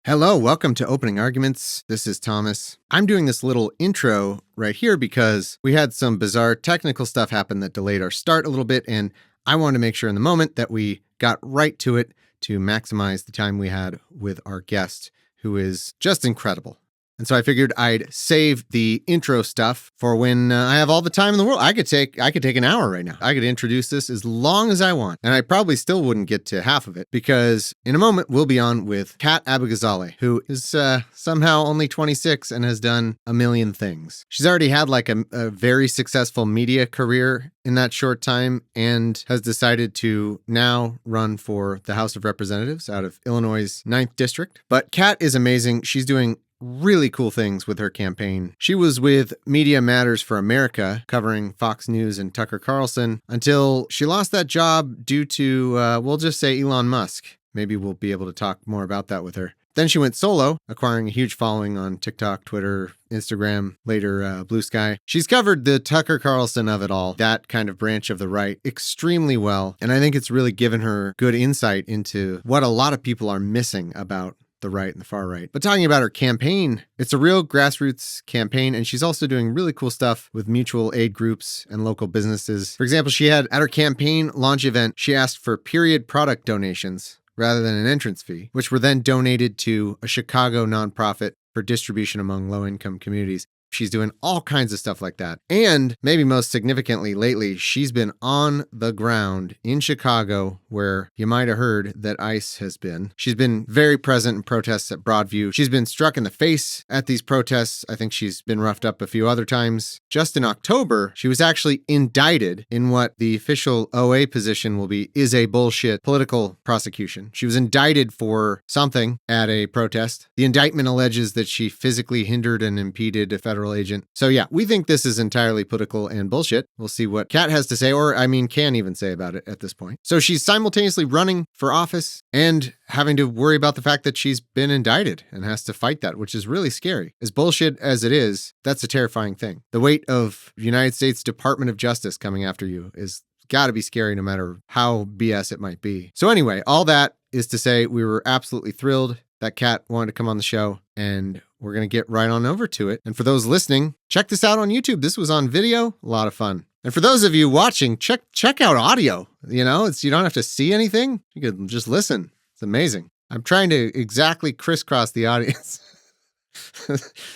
Hello, welcome to Opening Arguments. This is Thomas. I'm doing this little intro right here because we had some bizarre technical stuff happen that delayed our start a little bit, and I wanted to make sure in the moment that we got right to it to maximize the time we had with our guest, who is just incredible. And so I figured I'd save the intro stuff for when I have all the time in the world. I could take an hour right now. I could introduce this as long as I want. And I probably still wouldn't get to half of it because in a moment we'll be on with Kat Abughazaleh, who is somehow only 26 and has done a million things. She's already had like a very successful media career in that short time and has decided to now run for the House of Representatives out of Illinois' 9th District. But Kat is amazing. She's doing really cool things with her campaign. She was with Media Matters for America, covering Fox News and Tucker Carlson, until she lost that job due to, we'll just say Elon Musk. Maybe we'll be able to talk more about that with her. Then she went solo, acquiring a huge following on TikTok, Twitter, Instagram, later Blue Sky. She's covered the Tucker Carlson of it all, that kind of branch of the right, extremely well. And I think it's really given her good insight into what a lot of people are missing about the right and the far right. But talking about her campaign, it's a real grassroots campaign, and she's also doing really cool stuff with mutual aid groups and local businesses. For example, she had at her campaign launch event, she asked for period product donations rather than an entrance fee, which were then donated to a Chicago nonprofit for distribution among low-income communities. She's doing all kinds of stuff like that. And maybe most significantly lately, she's been on the ground in Chicago, where you might have heard that ICE has been. She's been very present in protests at Broadview. She's been struck in the face at these protests. I think she's been roughed up a few other times. Just in October, she was actually indicted in what the official OA position will be is a bullshit political prosecution. She was indicted for something at a protest. The indictment alleges that she physically hindered and impeded a federal agent. So yeah, we think this is entirely political and bullshit. We'll see what Kat has to say, or can even say about it at this point. So she's simultaneously running for office and having to worry about the fact that she's been indicted and has to fight that, which is really scary. As bullshit as it is, that's a terrifying thing. The weight of United States Department of Justice coming after you is gotta be scary no matter how BS it might be. So anyway, all that is to say we were absolutely thrilled that Kat wanted to come on the show, and we're going to get right on over to it. And for those listening, check this out on YouTube. This was on video, a lot of fun. And for those of you watching, check out audio. You don't have to see anything. You can just listen. It's amazing. I'm trying to exactly crisscross the audience.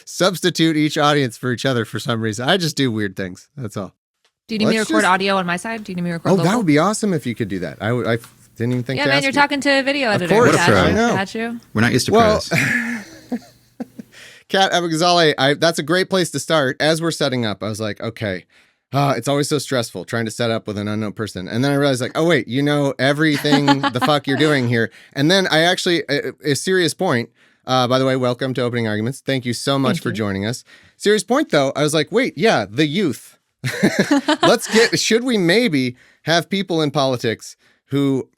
Substitute each audience for each other for some reason. I just do weird things. That's all. Do you need me to record audio on my side? Do you need me to record local? That would be awesome if you could do that. I didn't even think to man, ask you're talking to a video editor. Of course, I know. Got you. We're not used to press. Kat Abughazaleh, that's a great place to start. As we're setting up, I was like, okay, it's always so stressful trying to set up with an unknown person. And then I realized oh wait, you know everything the fuck you're doing here. And then I actually, a serious point, by the way, welcome to Opening Arguments. Thank you so much for joining us. Serious point though, I was like, wait, yeah, the youth. Should we maybe have people in politics who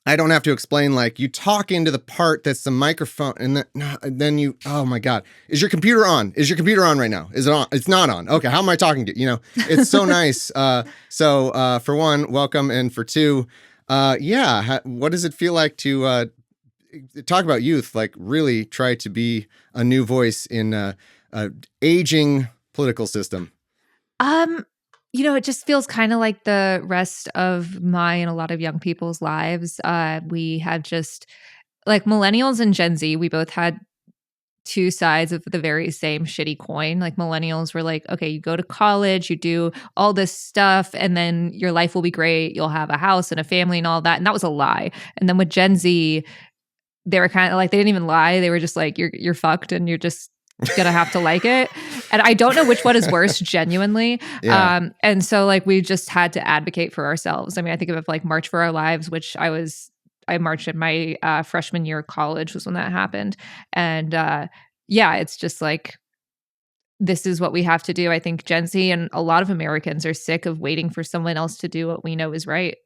I don't have to explain, like, you talk into the part that's the microphone, and then you, oh my God, is your computer on? Is your computer on right now? Is it on? It's not on. Okay, how am I talking to you? It's so nice. So for one, welcome, and for two, what does it feel like to talk about youth, like really try to be a new voice in a aging political system? It just feels kind of like the rest of my and a lot of young people's lives. We had just like millennials and Gen Z, we both had two sides of the very same shitty coin. Like millennials were like, okay, you go to college, you do all this stuff, and then your life will be great. You'll have a house and a family and all that. And that was a lie. And then with Gen Z, they were kind of like, they didn't even lie. They were just like, you're fucked and you're just gonna have to like it. And I don't know which one is worse, genuinely. Yeah. And so like we just had to advocate for ourselves. I mean, I think of like March for Our Lives, which I marched in my freshman year of college was when that happened. And it's just like, this is what we have to do. I think Gen Z and a lot of Americans are sick of waiting for someone else to do what we know is right.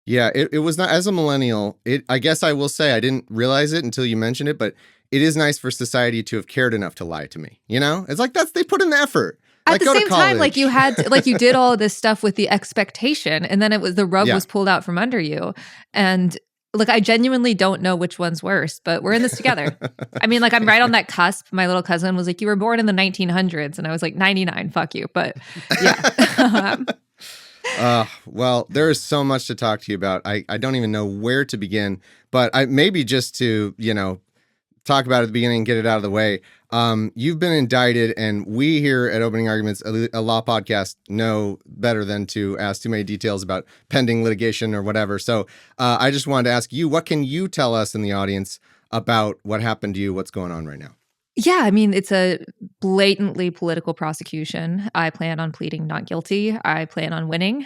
Yeah, it was not, as a millennial, I guess I will say I didn't realize it until you mentioned it, but it is nice for society to have cared enough to lie to me. It's like they put in the effort. At the same time, like you had to, like you did all of this stuff with the expectation, and then the rug was pulled out from under you. And Look, I genuinely don't know which one's worse, but we're in this together. I mean, like, I'm right on that cusp. My little cousin was like, you were born in the 1900s. And I was like, 99, fuck you. But yeah. Well, there is so much to talk to you about. I don't even know where to begin, but maybe just to, talk about it at the beginning and get it out of the way. You've been indicted, and we here at Opening Arguments, a law podcast, know better than to ask too many details about pending litigation or whatever. So I just wanted to ask you, what can you tell us in the audience about what happened to you, what's going on right now? Yeah, I mean, it's a blatantly political prosecution. I plan on pleading not guilty. I plan on winning.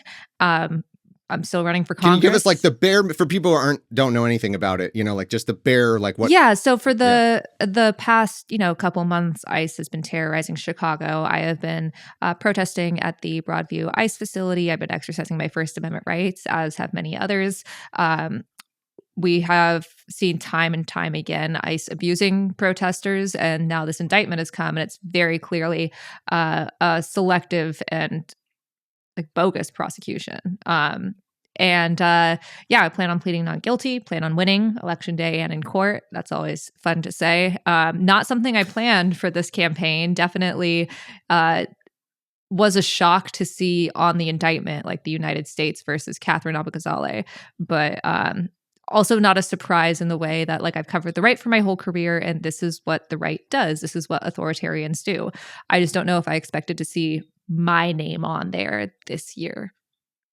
I'm still running for Congress. Can you give us like the bare, for people who don't know anything about it, like just the bare, like what? Yeah. So for the past, couple months, ICE has been terrorizing Chicago. I have been protesting at the Broadview ICE facility. I've been exercising my First Amendment rights, as have many others. We have seen time and time again ICE abusing protesters, and now this indictment has come, and it's very clearly a selective and like bogus prosecution. Yeah, I plan on pleading not guilty, plan on winning election day and in court. That's always fun to say. Not something I planned for this campaign. Definitely was a shock to see on the indictment, like the United States versus Catherine Abughazaleh. But also not a surprise in the way that like I've covered the right for my whole career, and this is what the right does. This is what authoritarians do. I just don't know if I expected to see my name on there this year.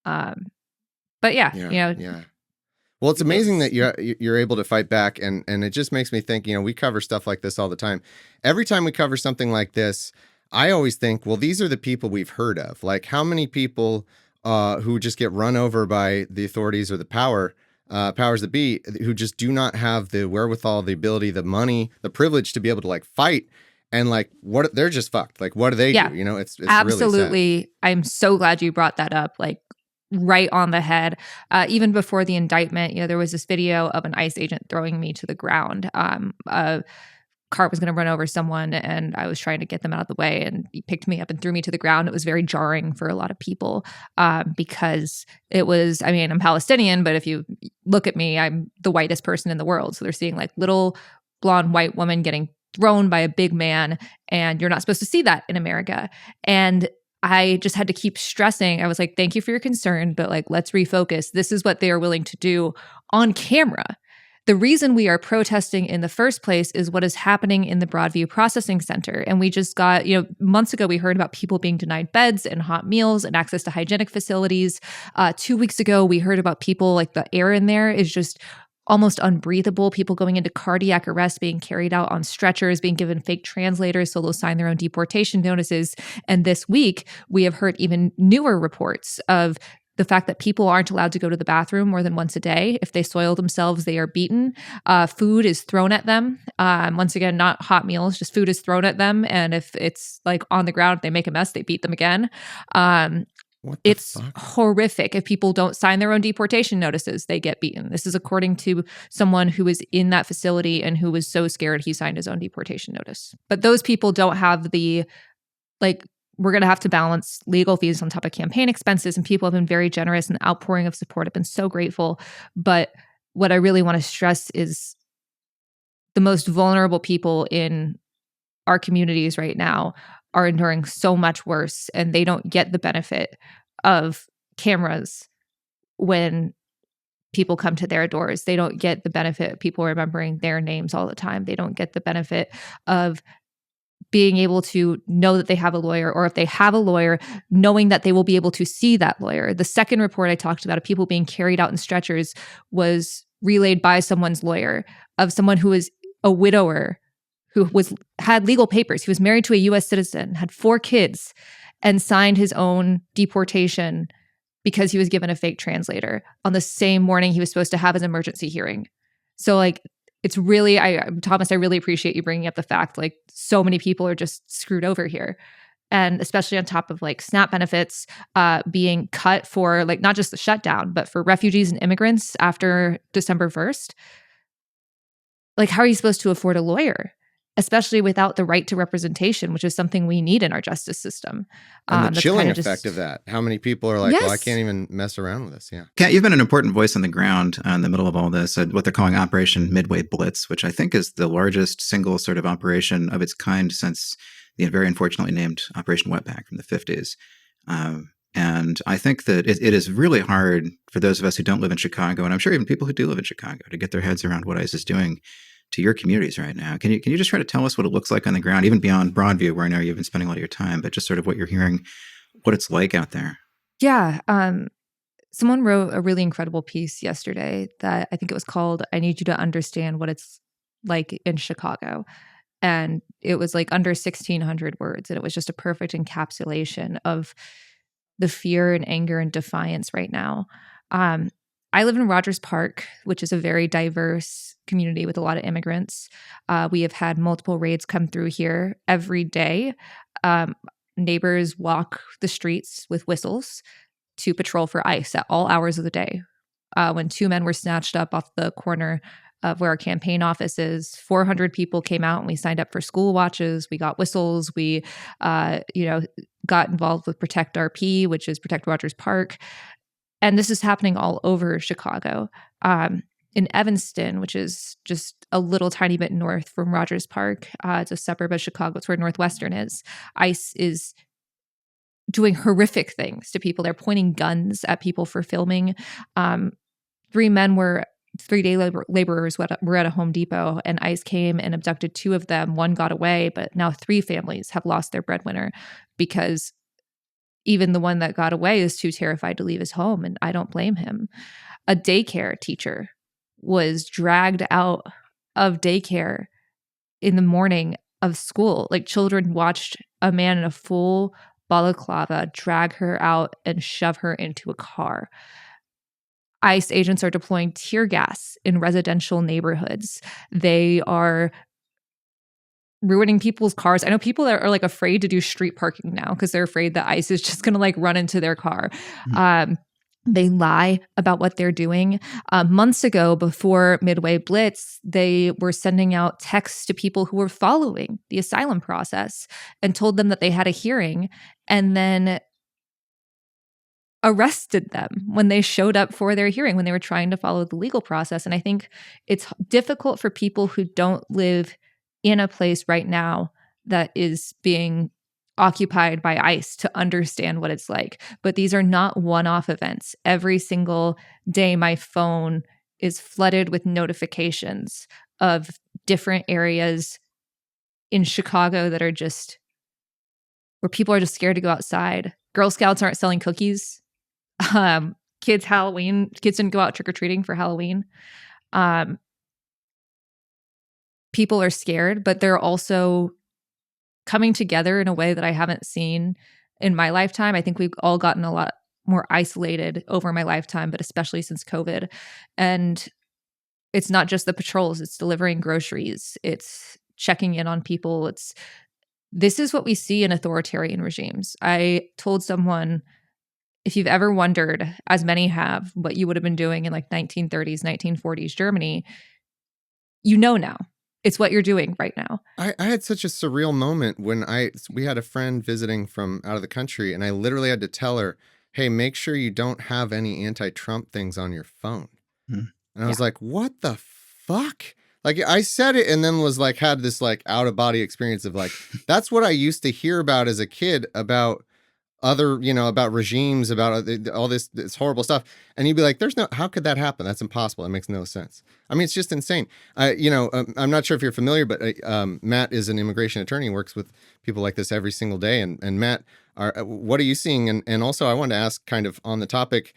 But yeah. Well, it's amazing that you're able to fight back, and it just makes me think, we cover stuff like this all the time. Every time we cover something like this, I always think, well, these are the people we've heard of. Like, how many people who just get run over by the authorities or the powers that be, who just do not have the wherewithal, the ability, the money, the privilege to be able to like fight, and like what they're just fucked. Like, what do they do? It's absolutely. Really sad. I'm so glad you brought that up. Like, right on the head. Even before the indictment, there was this video of an ICE agent throwing me to the ground. A car was going to run over someone, and I was trying to get them out of the way, and he picked me up and threw me to the ground. It was very jarring for a lot of people because it was, I mean, I'm Palestinian, but if you look at me, I'm the whitest person in the world. So they're seeing like little blonde white woman getting thrown by a big man, and you're not supposed to see that in America. And I just had to keep stressing. I was like, thank you for your concern, but like, let's refocus. This is what they are willing to do on camera. The reason we are protesting in the first place is what is happening in the Broadview Processing Center. And we just got, months ago, we heard about people being denied beds and hot meals and access to hygienic facilities. 2 weeks ago, we heard about people like the air in there is just almost unbreathable, people going into cardiac arrest, being carried out on stretchers, being given fake translators so they'll sign their own deportation notices. And this week, we have heard even newer reports of the fact that people aren't allowed to go to the bathroom more than once a day. If they soil themselves, they are beaten. Food is thrown at them. Once again, not hot meals, just food is thrown at them. And if it's like on the ground, they make a mess, they beat them again. It's horrific. If people don't sign their own deportation notices, they get beaten. This is according to someone who was in that facility and who was so scared he signed his own deportation notice. But those people don't have the, like, we're going to have to balance legal fees on top of campaign expenses, and people have been very generous, and outpouring of support. I've been so grateful. But what I really want to stress is the most vulnerable people in our communities right now are enduring so much worse, and they don't get the benefit of cameras when people come to their doors. They don't get the benefit of people remembering their names all the time. They don't get the benefit of being able to know that they have a lawyer, or if they have a lawyer, knowing that they will be able to see that lawyer. The second report I talked about of people being carried out in stretchers was relayed by someone's lawyer, of someone who is a widower, who had legal papers. He was married to a U.S. citizen, had 4 kids, and signed his own deportation because he was given a fake translator on the same morning he was supposed to have his emergency hearing. So like, it's really, Thomas, I really appreciate you bringing up the fact like so many people are just screwed over here. And especially on top of like SNAP benefits being cut for like not just the shutdown, but for refugees and immigrants after December 1st. Like, how are you supposed to afford a lawyer? especially without the right to representation, which is something we need in our justice system. And the That's chilling kinda effect just of that. How many people are like, well, I Yes. can't even mess around with this. Yeah. Kat, you've been an important voice on the ground in the middle of all this, what they're calling Operation Midway Blitz, which I think is the largest single sort of operation of its kind since the very unfortunately named Operation Wetback from the 50s. And I think that it is really hard for those of us who don't live in Chicago, and I'm sure even people who do live in Chicago, to get their heads around what ICE is doing to your communities right now. Can you just try to tell us what it looks like on the ground, even beyond Broadview, where I know you've been spending a lot of your time, but just sort of what you're hearing, what it's like out there? Yeah. Someone wrote a really incredible piece yesterday that I think it was called "I Need You to Understand What It's Like in Chicago." And it was like under 1,600 words. And it was just a perfect encapsulation of the fear and anger and defiance right now. I live in Rogers Park, which is a very diverse community with a lot of immigrants. We have had multiple raids come through here every day. Neighbors walk the streets with whistles to patrol for ICE at all hours of the day. When 2 men were snatched up off the corner of where our campaign office is, 400 people came out and we signed up for school watches. We got whistles. We, got involved with Protect RP, which is Protect Rogers Park. And this is happening all over Chicago. In Evanston, which is just a little tiny bit north from Rogers Park, it's a suburb of Chicago. It's where Northwestern is. ICE is doing horrific things to people. They're pointing guns at people for filming. 3 men were 3-day laborers were at a Home Depot, and ICE came and abducted 2 of them. 1 got away, but now 3 families have lost their breadwinner because even the one that got away is too terrified to leave his home, and I don't blame him. A daycare teacher was dragged out of daycare in the morning of school. Like, children watched a man in a full balaclava drag her out and shove her into a car. ICE agents are deploying tear gas in residential neighborhoods. They are ruining people's cars. I know people that are like afraid to do street parking now because they're afraid that ICE is just going to like run into their car. They lie about what they're doing. Months ago, before Midway Blitz, they were sending out texts to people who were following the asylum process and told them that they had a hearing, and then arrested them when they showed up for their hearing, when they were trying to follow the legal process. And I think it's difficult for people who don't live in a place right now that is being occupied by ICE to understand what it's like. But these are not one-off events. Every single day, my phone is flooded with notifications of different areas in Chicago that are just where people are just scared to go outside. Girl Scouts aren't selling cookies. Kids didn't go out trick-or-treating for Halloween. People are scared, but they're also coming together in a way that I haven't seen in my lifetime. I think we've all gotten a lot more isolated over my lifetime, but especially since COVID. And it's not just the patrols, it's delivering groceries, it's checking in on people. This is what we see in authoritarian regimes. I told someone, if you've ever wondered, as many have, what you would have been doing in like 1930s, 1940s Germany, you know now. It's what you're doing right now. I had such a surreal moment when we had a friend visiting from out of the country, and I literally had to tell her, hey, make sure you don't have any anti-Trump things on your phone. And I was like, what the fuck? Like, I said it and then was like, had this like out of body experience of like, that's what I used to hear about as a kid about other, about regimes, about all this horrible stuff. And you'd be like, how could that happen? That's impossible. It makes no sense. I mean, it's just insane. I'm not sure if you're familiar, but Matt is an immigration attorney and works with people like this every single day. And Matt, what are you seeing? And also I wanted to ask, kind of on the topic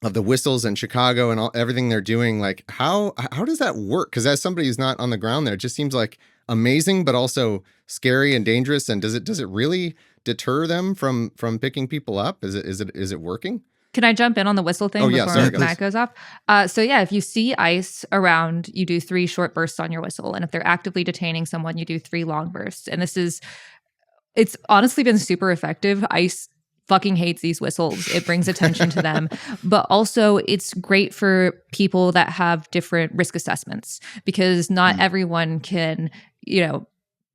of the whistles in Chicago and everything they're doing, like how does that work? Because as somebody who's not on the ground there, it just seems like amazing, but also scary and dangerous. And does it really deter them from picking people up? Is it working? Can I jump in on the whistle thing before Matt goes off? If you see ICE around, you do 3 short bursts on your whistle. And if they're actively detaining someone, you do 3 long bursts. And it's honestly been super effective. ICE fucking hates these whistles. It brings attention to them. But also it's great for people that have different risk assessments, because not everyone can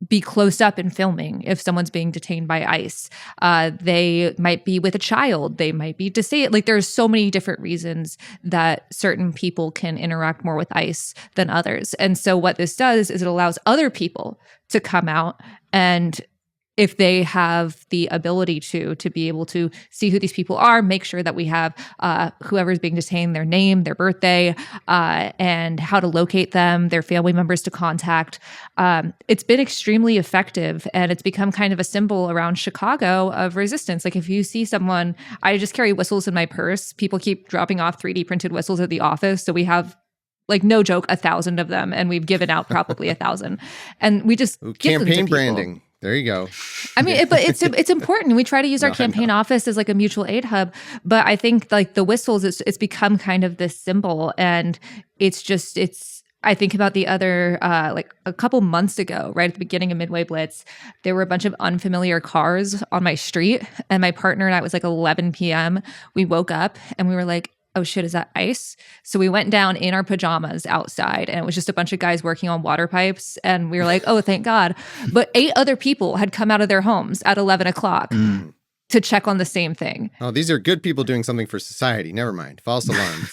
be close up and filming if someone's being detained by ICE. They might be with a child. They might be disabled. Like, there's so many different reasons that certain people can interact more with ICE than others. And so what this does is it allows other people to come out, and if they have the ability to be able to see who these people are, make sure that we have whoever's being detained, their name, their birthday, and how to locate them, their family members to contact. It's been extremely effective, and it's become kind of a symbol around Chicago of resistance. Like, if you see someone, I just carry whistles in my purse. People keep dropping off 3D printed whistles at the office. So we have, like, no joke, 1,000 of them, and we've given out probably 1,000. And we just give them to campaign people. branding. There you go. I mean, but it's important. We try to use our campaign office as like a mutual aid hub, but I think like the whistles, it's become kind of this symbol, and I think about the other, like a couple months ago, right at the beginning of Midway Blitz, there were a bunch of unfamiliar cars on my street, and my partner and I, it was like 11 p.m. We woke up and we were like, oh shit, is that ICE? So we went down in our pajamas outside, and it was just a bunch of guys working on water pipes. And we were like, oh, thank God. But 8 other people had come out of their homes at 11 o'clock to check on the same thing. Oh, these are good people doing something for society. Never mind. False alarms.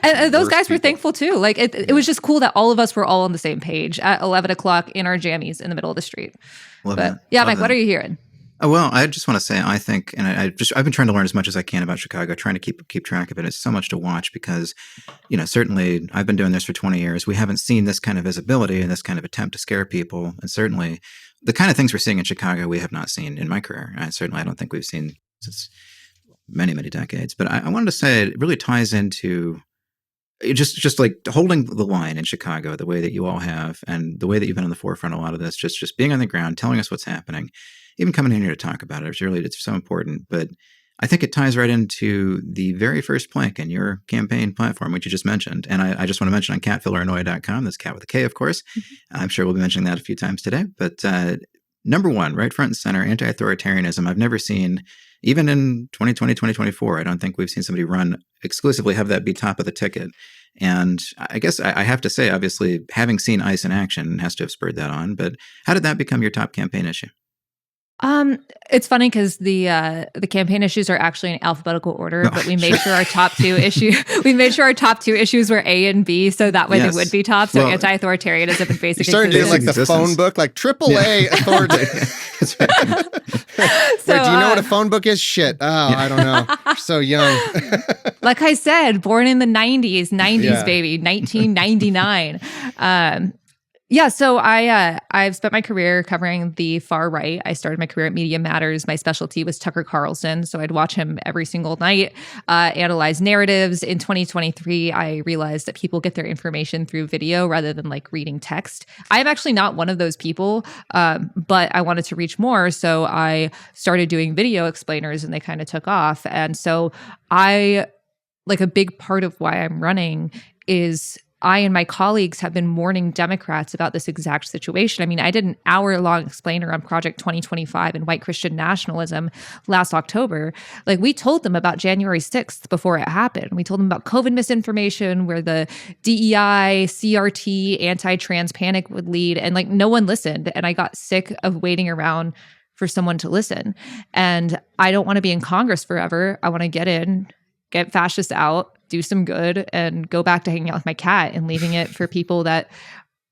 and those guys were thankful too. Like, it was just cool that all of us were all on the same page at 11 o'clock in our jammies in the middle of the street. Yeah, Mike, what are you hearing? Oh, well, I just want to say, I think, and I've been trying to learn as much as I can about Chicago, trying to keep track of it. It's so much to watch because, certainly I've been doing this for 20 years. We haven't seen this kind of visibility and this kind of attempt to scare people. And certainly the kind of things we're seeing in Chicago, we have not seen in my career. I don't think we've seen since many, many decades. But I wanted to say it really ties into just like holding the line in Chicago, the way that you all have, and the way that you've been on the forefront of a lot of this, just being on the ground, telling us what's happening. Even coming in here to talk about it, it's so important. But I think it ties right into the very first plank in your campaign platform, which you just mentioned. And I just want to mention on catfillerannoy.com, that's cat with a K, of course. I'm sure we'll be mentioning that a few times today. But number one, right front and center, anti-authoritarianism. I've never seen, even in 2020, 2024, I don't think we've seen somebody exclusively have that be top of the ticket. And I guess I have to say, obviously, having seen ICE in action has to have spurred that on. But how did that become your top campaign issue? It's funny because the campaign issues are actually in alphabetical order, but we made sure our top two issues were A and B, so that way they would be top. So anti-authoritarianism and basic. You're starting to do like the phone book, like AAA authoritarian. So, wait, do you know what a phone book is? Shit. Oh, I don't know. You're so young. Like I said, born in the 90s, baby, 1999. Yeah, so I've spent my career covering the far right. I started my career at Media Matters. My specialty was Tucker Carlson, so I'd watch him every single night, analyze narratives. In 2023, I realized that people get their information through video rather than like reading text. I'm actually not one of those people, but I wanted to reach more, so I started doing video explainers, and they kind of took off. And so a big part of why I'm running is I and my colleagues have been warning Democrats about this exact situation. I mean, I did an hour-long explainer on Project 2025 and white Christian nationalism last October. Like, we told them about January 6th before it happened. We told them about COVID misinformation, where the DEI, CRT, anti-trans panic would lead, and like no one listened. And I got sick of waiting around for someone to listen. And I don't want to be in Congress forever. I want to get in, get fascists out, do some good, and go back to hanging out with my cat and leaving it for people that,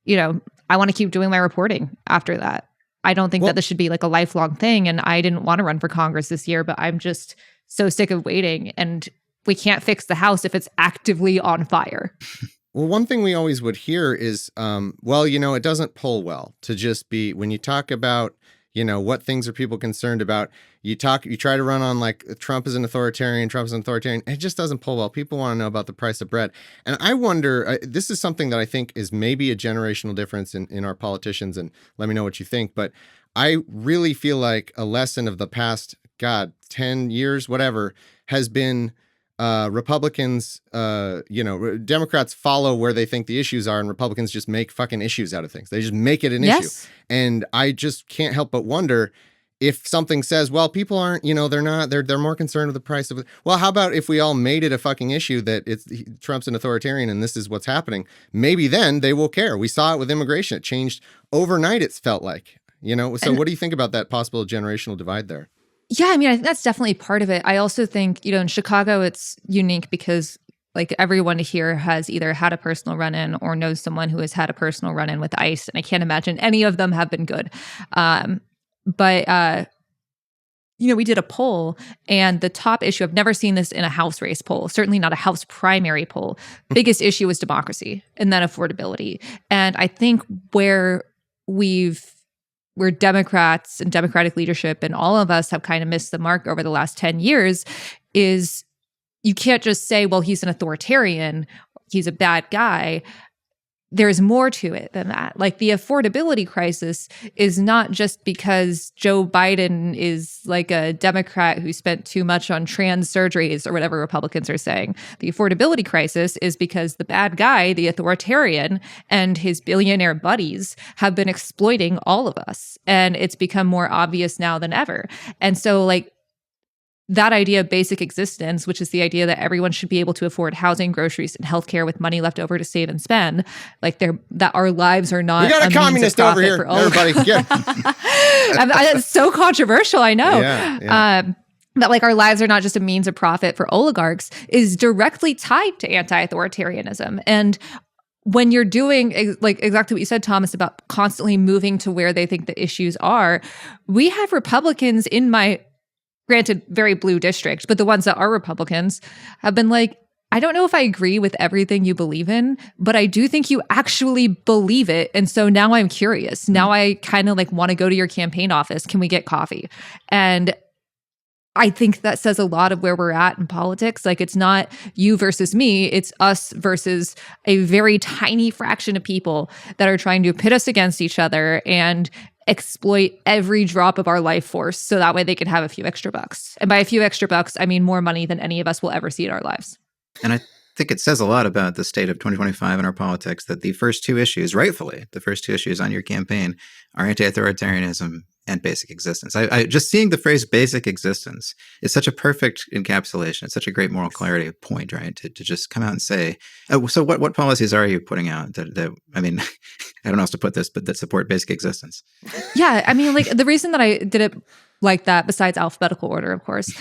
I want to keep doing my reporting after that. I don't think that this should be like a lifelong thing. And I didn't want to run for Congress this year, but I'm just so sick of waiting. And we can't fix the House if it's actively on fire. Well, one thing we always would hear is, it doesn't poll well to just be, when you talk about, what things are people concerned about? You try to run on like Trump is an authoritarian, it just doesn't pull well. People want to know about the price of bread. And I wonder, this is something that I think is maybe a generational difference in our politicians, and let me know what you think. But I really feel like a lesson of the past, 10 years, whatever, has been Republicans, Democrats follow where they think the issues are, and Republicans just make fucking issues out of things. They just make it an issue. And I just can't help but wonder if something says, well, people aren't, they're more concerned with the price of it. Well, how about if we all made it a fucking issue that Trump's an authoritarian and this is what's happening? Maybe then they will care. We saw it with immigration. It changed overnight, it's felt like, So what do you think about that possible generational divide there? Yeah, I mean, I think that's definitely part of it. I also think, in Chicago, it's unique because like everyone here has either had a personal run-in or knows someone who has had a personal run-in with ICE. And I can't imagine any of them have been good. But we did a poll, and the top issue, I've never seen this in a House race poll, certainly not a House primary poll. Biggest issue was democracy and then affordability. And I think where Democrats and Democratic leadership and all of us have kind of missed the mark over the last 10 years is you can't just say, well, he's an authoritarian, he's a bad guy. There's more to it than that. Like the affordability crisis is not just because Joe Biden is like a Democrat who spent too much on trans surgeries or whatever Republicans are saying. The affordability crisis is because the bad guy, the authoritarian, and his billionaire buddies have been exploiting all of us. And it's become more obvious now than ever. And so like, that idea of basic existence, which is the idea that everyone should be able to afford housing, groceries, and healthcare with money left over to save and spend, like that our lives are not. We got a communist over here, everybody. Yeah. It's so controversial, I know. Yeah. That like our lives are not just a means of profit for oligarchs is directly tied to anti-authoritarianism. And when you're doing like exactly what you said, Thomas, about constantly moving to where they think the issues are, we have Republicans in my granted, very blue district, but the ones that are Republicans have been like, I don't know if I agree with everything you believe in, but I do think you actually believe it. And so now I'm curious. Now I kind of like want to go to your campaign office. Can we get coffee? And I think that says a lot of where we're at in politics. Like it's not you versus me, it's us versus a very tiny fraction of people that are trying to pit us against each other and exploit every drop of our life force so that way they can have a few extra bucks. And by a few extra bucks, I mean more money than any of us will ever see in our lives. And I think it says a lot about the state of 2025 in our politics that the first two issues, rightfully, the first two issues on your campaign are anti-authoritarianism and basic existence. I just seeing the phrase basic existence is such a perfect encapsulation. It's such a great moral clarity point, right? To just come out and say, so what policies are you putting out that I mean, I don't know how else to put this, but that support basic existence? Yeah. I mean, like the reason that I did it like that, besides alphabetical order, of course,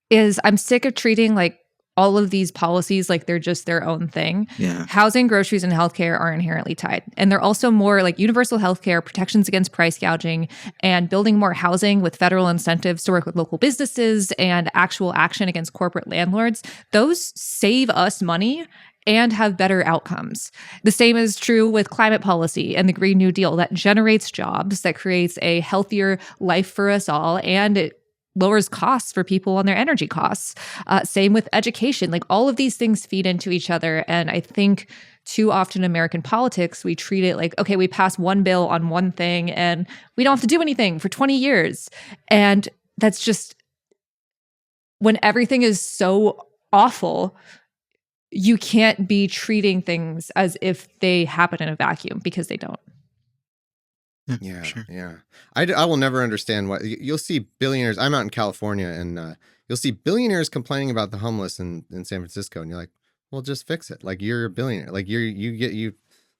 is I'm sick of treating like all of these policies like they're just their own thing. Yeah. Housing, groceries, and healthcare are inherently tied. And they're also more like universal healthcare, protections against price gouging, and building more housing with federal incentives to work with local businesses and actual action against corporate landlords. Those save us money and have better outcomes. The same is true with climate policy and the Green New Deal that generates jobs, that creates a healthier life for us all, and it lowers costs for people on their energy costs. Same with education. Like all of these things feed into each other. And I think too often in American politics, we treat it like, okay, we pass one bill on one thing and we don't have to do anything for 20 years. And that's just, when everything is so awful, you can't be treating things as if they happen in a vacuum, because they don't. Yeah, sure. Yeah. I will never understand why you'll see billionaires. I'm out in California, and you'll see billionaires complaining about the homeless in San Francisco, and you're like, well, just fix it. Like you're a billionaire. Like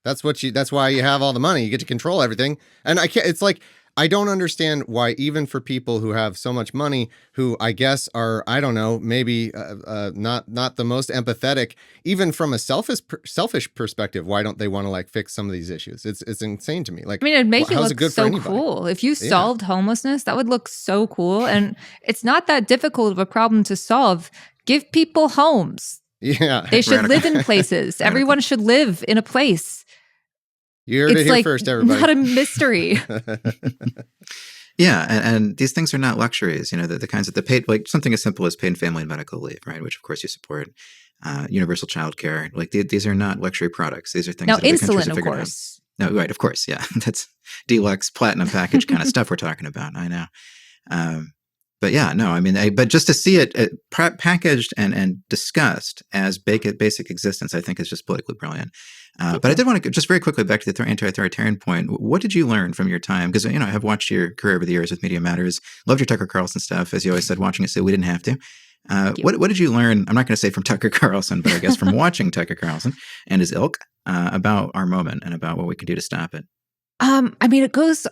that's why you have all the money. You get to control everything. And it's like, I don't understand why, even for people who have so much money, who I guess are, I don't know, maybe not the most empathetic, even from a selfish perspective, why don't they want to like fix some of these issues? It's insane to me. Like, I mean, it'd make how's it it good look for so anybody? cool. If you solved homelessness, that would look so cool. And it's not that difficult of a problem to solve. Give people homes. Yeah. They should live in places. Everyone should live in a place. You heard it here first, everybody. Not a mystery. Yeah, and these things are not luxuries. You know, the kinds of the paid, like something as simple as paid family and medical leave, right? Which of course you support. Universal child care. Like these are not luxury products. These are things now, that other countries insulin, have of figured course. out. No, right, of course, yeah. That's deluxe platinum package kind of stuff we're talking about. I know. But yeah, no, I mean, but just to see it packaged and discussed as basic existence, I think is just politically brilliant. But I did want to just very quickly back to the anti-authoritarian point. What did you learn from your time? Because, I have watched your career over the years with Media Matters. Loved your Tucker Carlson stuff. As you always said, watching it, so we didn't have to. What did you learn? I'm not going to say from Tucker Carlson, but I guess from watching Tucker Carlson and his ilk about our moment and about what we can do to stop it. It goes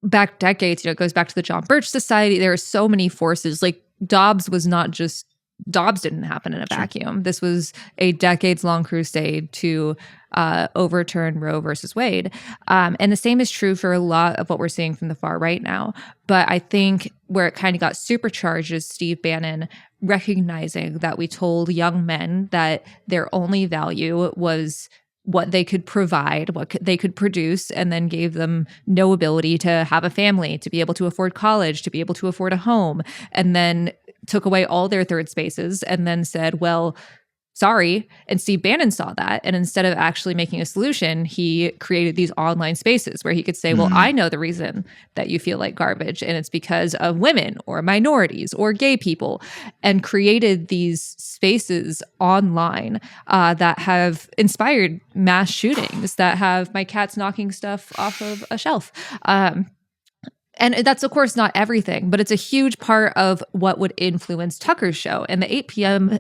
back decades. It goes back to the John Birch Society. There are so many forces. Like Dobbs didn't happen in a vacuum. This was a decades-long crusade to overturn Roe versus Wade. And the same is true for a lot of what we're seeing from the far right now. But I think where it kind of got supercharged is Steve Bannon recognizing that we told young men that their only value was what they could provide, they could produce, and then gave them no ability to have a family, to be able to afford college, to be able to afford a home, and then took away all their third spaces and then said, well, sorry. And Steve Bannon saw that. And instead of actually making a solution, he created these online spaces where he could say, well, I know the reason that you feel like garbage, and it's because of women or minorities or gay people, and created these spaces online that have inspired mass shootings, that have my cats knocking stuff off of a shelf. And that's, of course, not everything, but it's a huge part of what would influence Tucker's show. And the 8 p.m.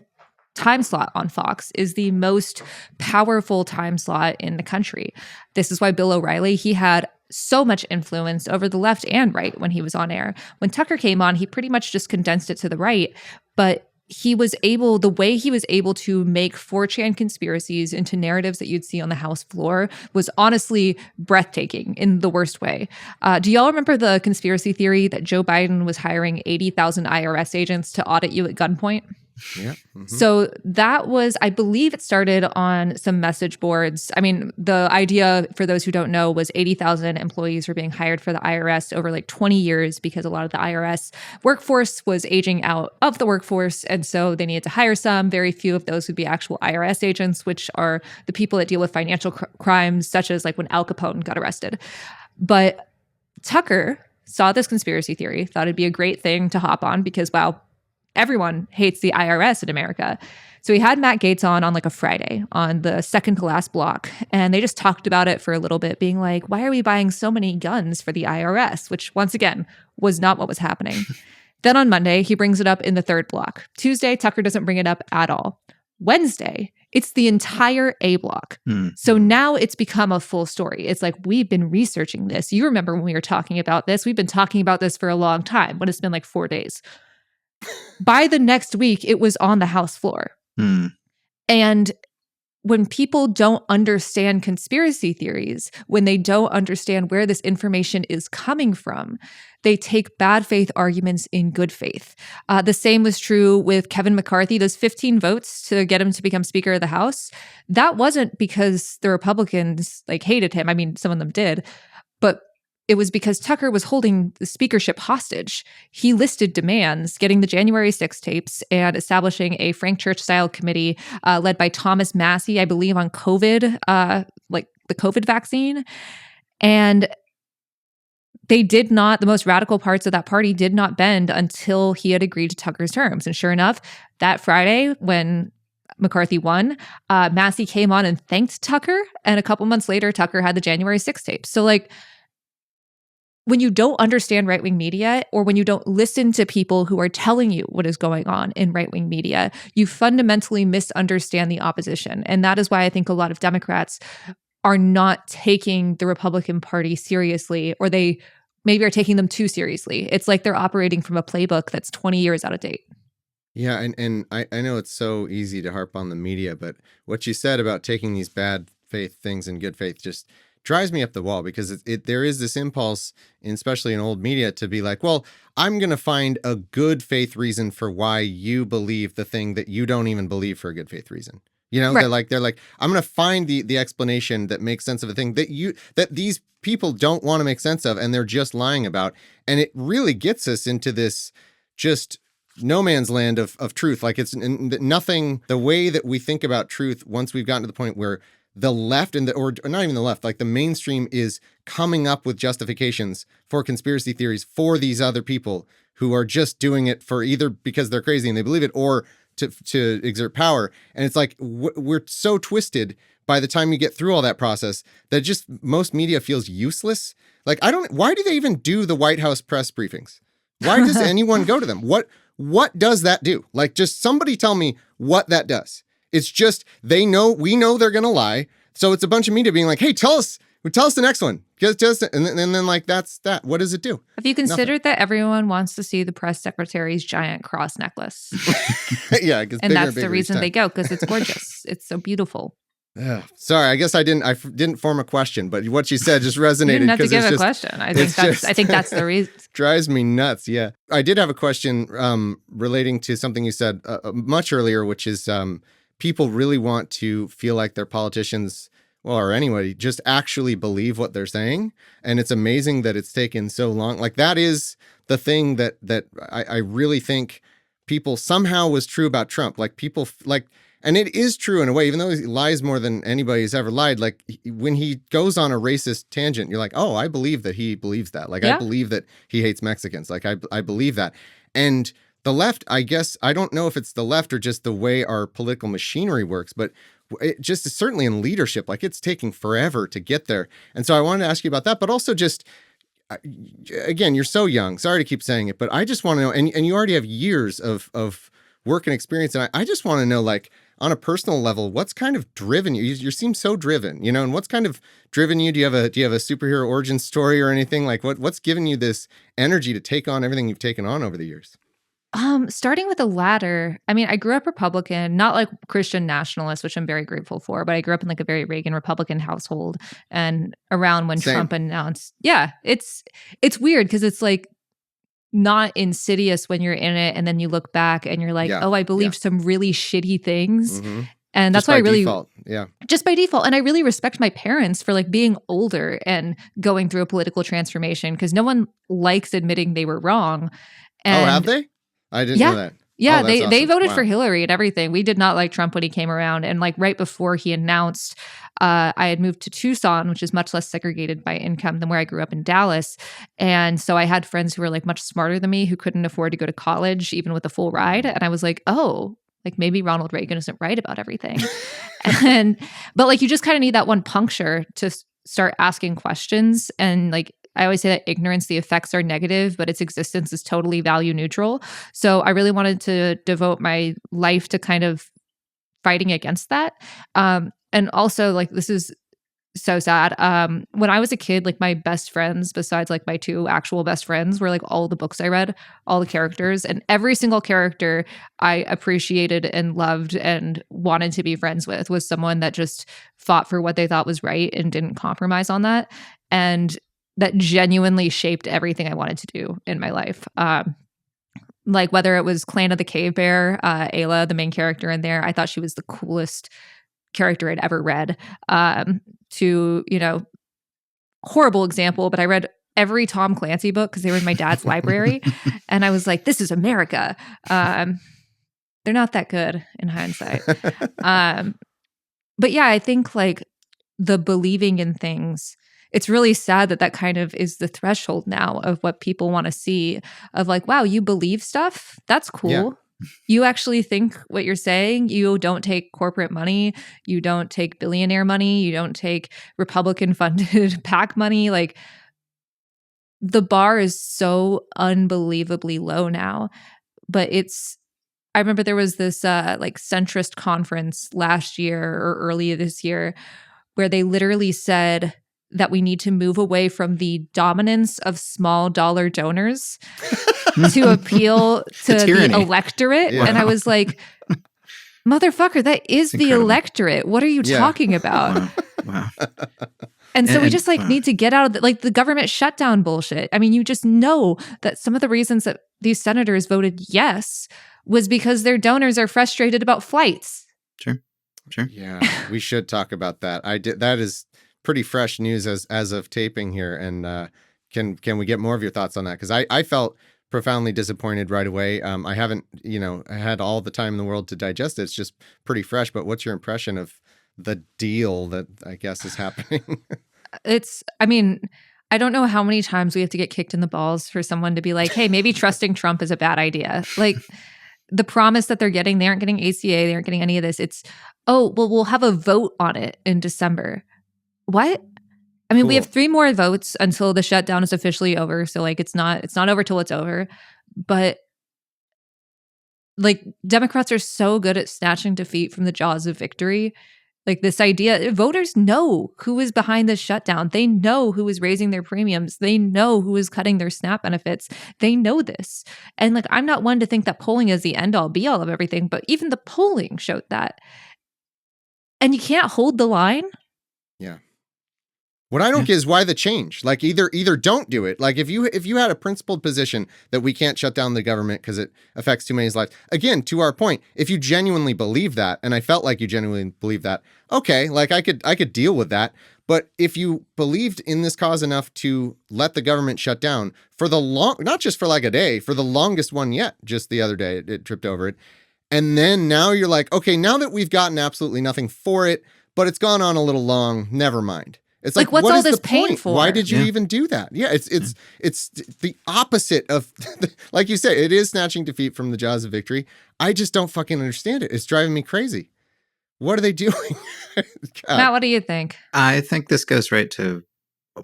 time slot on Fox is the most powerful time slot in the country. This is why Bill O'Reilly, he had so much influence over the left and right when he was on air. When Tucker came on, he pretty much just condensed it to the right, but the way he was able to make 4chan conspiracies into narratives that you'd see on the House floor was honestly breathtaking in the worst way. Do y'all remember the conspiracy theory that Joe Biden was hiring 80,000 IRS agents to audit you at gunpoint? Yeah. Mm-hmm. So that was, I believe it started on some message boards. The idea, for those who don't know, was 80,000 employees were being hired for the IRS over like 20 years because a lot of the IRS workforce was aging out of the workforce. And so they needed to hire some. Very few of those would be actual IRS agents, which are the people that deal with financial crimes, such as like when Al Capone got arrested. But Tucker saw this conspiracy theory, thought it'd be a great thing to hop on because, wow, everyone hates the IRS in America. So he had Matt Gaetz on like a Friday on the second to last block. And they just talked about it for a little bit, being like, why are we buying so many guns for the IRS? Which, once again, was not what was happening. Then on Monday, he brings it up in the third block. Tuesday, Tucker doesn't bring it up at all. Wednesday, it's the entire A block. So now it's become a full story. It's like, we've been researching this. You remember when we were talking about this? We've been talking about this for a long time, but it's been like 4 days. By the next week, it was on the House floor. And when people don't understand conspiracy theories, when they don't understand where this information is coming from, they take bad faith arguments in good faith. The same was true with Kevin McCarthy. Those 15 votes to get him to become Speaker of the House, that wasn't because the Republicans hated him. Some of them did, but it was because Tucker was holding the speakership hostage. He listed demands, getting the January 6 tapes and establishing a Frank Church-style committee led by Thomas Massie, I believe, on COVID, the COVID vaccine. And the most radical parts of that party did not bend until he had agreed to Tucker's terms. And sure enough, that Friday when McCarthy won, Massie came on and thanked Tucker. And a couple months later, Tucker had the January 6 tapes. So when you don't understand right-wing media, or when you don't listen to people who are telling you what is going on in right-wing media, you fundamentally misunderstand the opposition. And that is why I think a lot of Democrats are not taking the Republican Party seriously, or they maybe are taking them too seriously. It's like they're operating from a playbook that's 20 years out of date. Yeah, and I know it's so easy to harp on the media, but what you said about taking these bad faith things in good faith just drives me up the wall, because there is this impulse, especially in old media, to be like, well, I'm going to find a good faith reason for why you believe the thing that you don't even believe for a good faith reason. Right. They're like, I'm going to find the explanation that makes sense of a thing that these people don't want to make sense of, and they're just lying about. And it really gets us into this just no man's land of truth. Like, it's nothing, the way that we think about truth, once we've gotten to the point where the left or not even the left, like the mainstream, is coming up with justifications for conspiracy theories for these other people who are just doing it for either because they're crazy and they believe it, or to exert power. And it's like, we're so twisted by the time you get through all that process, that just most media feels useless. Like, why do they even do the White House press briefings? Why does anyone go to them? What does that do? Like, just somebody tell me what that does. It's just, we know they're going to lie. So it's a bunch of media being like, hey, tell us the next one. And then like, that's that. What does it do? Have you considered that everyone wants to see the press secretary's giant cross necklace? Yeah. It gets and bigger that's and bigger the reason each they go, because it's gorgeous. It's so beautiful. Yeah. Sorry, I guess I didn't form a question, but what you said just resonated. You didn't have to give a question. I think that's the reason. Drives me nuts. Yeah. I did have a question relating to something you said much earlier, which is people really want to feel like their politicians, well, or anybody, just actually believe what they're saying. And it's amazing that it's taken so long. Like, that is the thing that I really think people somehow was true about Trump. Like, people like, and it is true in a way, even though he lies more than anybody's ever lied. Like, when he goes on a racist tangent, you're like, oh, I believe that he believes that. Like, I believe that he hates Mexicans. Like, I believe that. And the left, I guess, I don't know if it's the left or just the way our political machinery works, but it just is certainly in leadership. Like, it's taking forever to get there. And so I wanted to ask you about that, but also just, again, you're so young. Sorry to keep saying it, but I just want to know, and you already have years of work and experience. And I just want to know, like, on a personal level, what's kind of driven you? You seem so driven, and what's kind of driven you? Do you have a superhero origin story or anything? Like, what's given you this energy to take on everything you've taken on over the years? Starting with the latter, I mean, I grew up Republican, not like Christian nationalist, which I'm very grateful for, but I grew up in like a very Reagan Republican household. And around when Trump announced, it's weird because it's like not insidious when you're in it, and then you look back and you're like, oh, I believed some really shitty things. Mm-hmm. And that's why I really default. Just by default. And I really respect my parents for like being older and going through a political transformation, because no one likes admitting they were wrong. And have they? I didn't know that. Yeah, they voted for Hillary and everything. We did not like Trump when he came around. And like right before he announced, I had moved to Tucson, which is much less segregated by income than where I grew up in Dallas. And so I had friends who were like much smarter than me, who couldn't afford to go to college, even with a full ride. And I was like, oh, like maybe Ronald Reagan isn't right about everything. But like, you just kind of need that one puncture to start asking questions. And like, I always say that ignorance, the effects are negative, but its existence is totally value neutral. So I really wanted to devote my life to kind of fighting against that. And also, like, this is so sad. When I was a kid, like, my best friends, besides like my two actual best friends, were like all the books I read, all the characters, and every single character I appreciated and loved and wanted to be friends with was someone that just fought for what they thought was right and didn't compromise on that. And that genuinely shaped everything I wanted to do in my life. Like whether it was Clan of the Cave Bear, Ayla, the main character in there, I thought she was the coolest character I'd ever read. Horrible example, but I read every Tom Clancy book because they were in my dad's library. And I was like, this is America. They're not that good in hindsight. But yeah, I think like the believing in things, it's really sad that kind of is the threshold now of what people want to see, of like, wow, you believe stuff? That's cool. Yeah. You actually think what you're saying. You don't take corporate money. You don't take billionaire money. You don't take Republican funded PAC money. Like, the bar is so unbelievably low now. But I remember there was this like centrist conference last year or earlier this year where they literally said that we need to move away from the dominance of small dollar donors to appeal to the electorate. Yeah. And I was like, motherfucker, that is the electorate. What are you talking about? Wow. And so we just like need to get out of the government shutdown bullshit. I mean, you just know that some of the reasons that these senators voted yes was because their donors are frustrated about flights. Sure. Yeah, we should talk about that. That is pretty fresh news as of taping here. And can we get more of your thoughts on that? Because I felt profoundly disappointed right away. I haven't, had all the time in the world to digest it. It's just pretty fresh. But what's your impression of the deal that I guess is happening? I don't know how many times we have to get kicked in the balls for someone to be like, hey, maybe trusting Trump is a bad idea. Like, the promise that they're getting, they aren't getting ACA, they aren't getting any of this. It's, oh, well, we'll have a vote on it in December. What? I mean, we have 3 more votes until the shutdown is officially over. So like it's not over till it's over. But like Democrats are so good at snatching defeat from the jaws of victory. Like this idea, voters know who is behind this shutdown. They know who is raising their premiums. They know who is cutting their SNAP benefits. They know this. And like, I'm not one to think that polling is the end all be all of everything, but even the polling showed that. And you can't hold the line. Yeah. What I don't get is why the change. Like either don't do it. Like if you had a principled position that we can't shut down the government because it affects too many lives. Again, to our point, if you genuinely believe that, and I felt like you genuinely believe that, okay, like I could deal with that. But if you believed in this cause enough to let the government shut down for not just for like a day, for the longest one yet, just the other day it tripped over it. And then now you're like, okay, now that we've gotten absolutely nothing for it, but it's gone on a little long, never mind. It's like what's what all is this the pain point? for? Why did you even do that? Yeah, it's the opposite of, like you say, it is snatching defeat from the jaws of victory. I just don't fucking understand it. It's driving me crazy. What are they doing? Matt, what do you think? I think this goes right to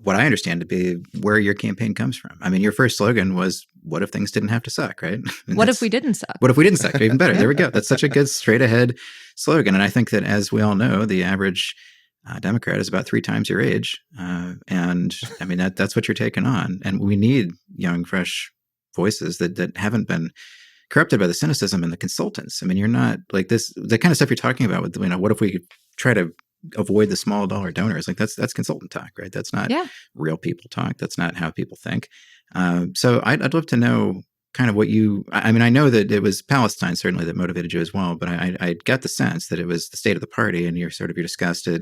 what I understand to be where your campaign comes from. I mean, your first slogan was, what if things didn't have to suck, right? What if we didn't suck? What if we didn't suck? Even better. There we go. That's such a good straight ahead slogan. And I think that, as we all know, the average Democrat is about 3 times your age. And I mean, that's what you're taking on. And we need young, fresh voices that haven't been corrupted by the cynicism and the consultants. I mean, you're not like this, the kind of stuff you're talking about with, what if we try to avoid the small dollar donors? Like that's consultant talk, right? That's not real people talk. That's not how people think. So I'd love to know kind of what I mean, I know that it was Palestine certainly that motivated you as well, but I got the sense that it was the state of the party, and you're disgust at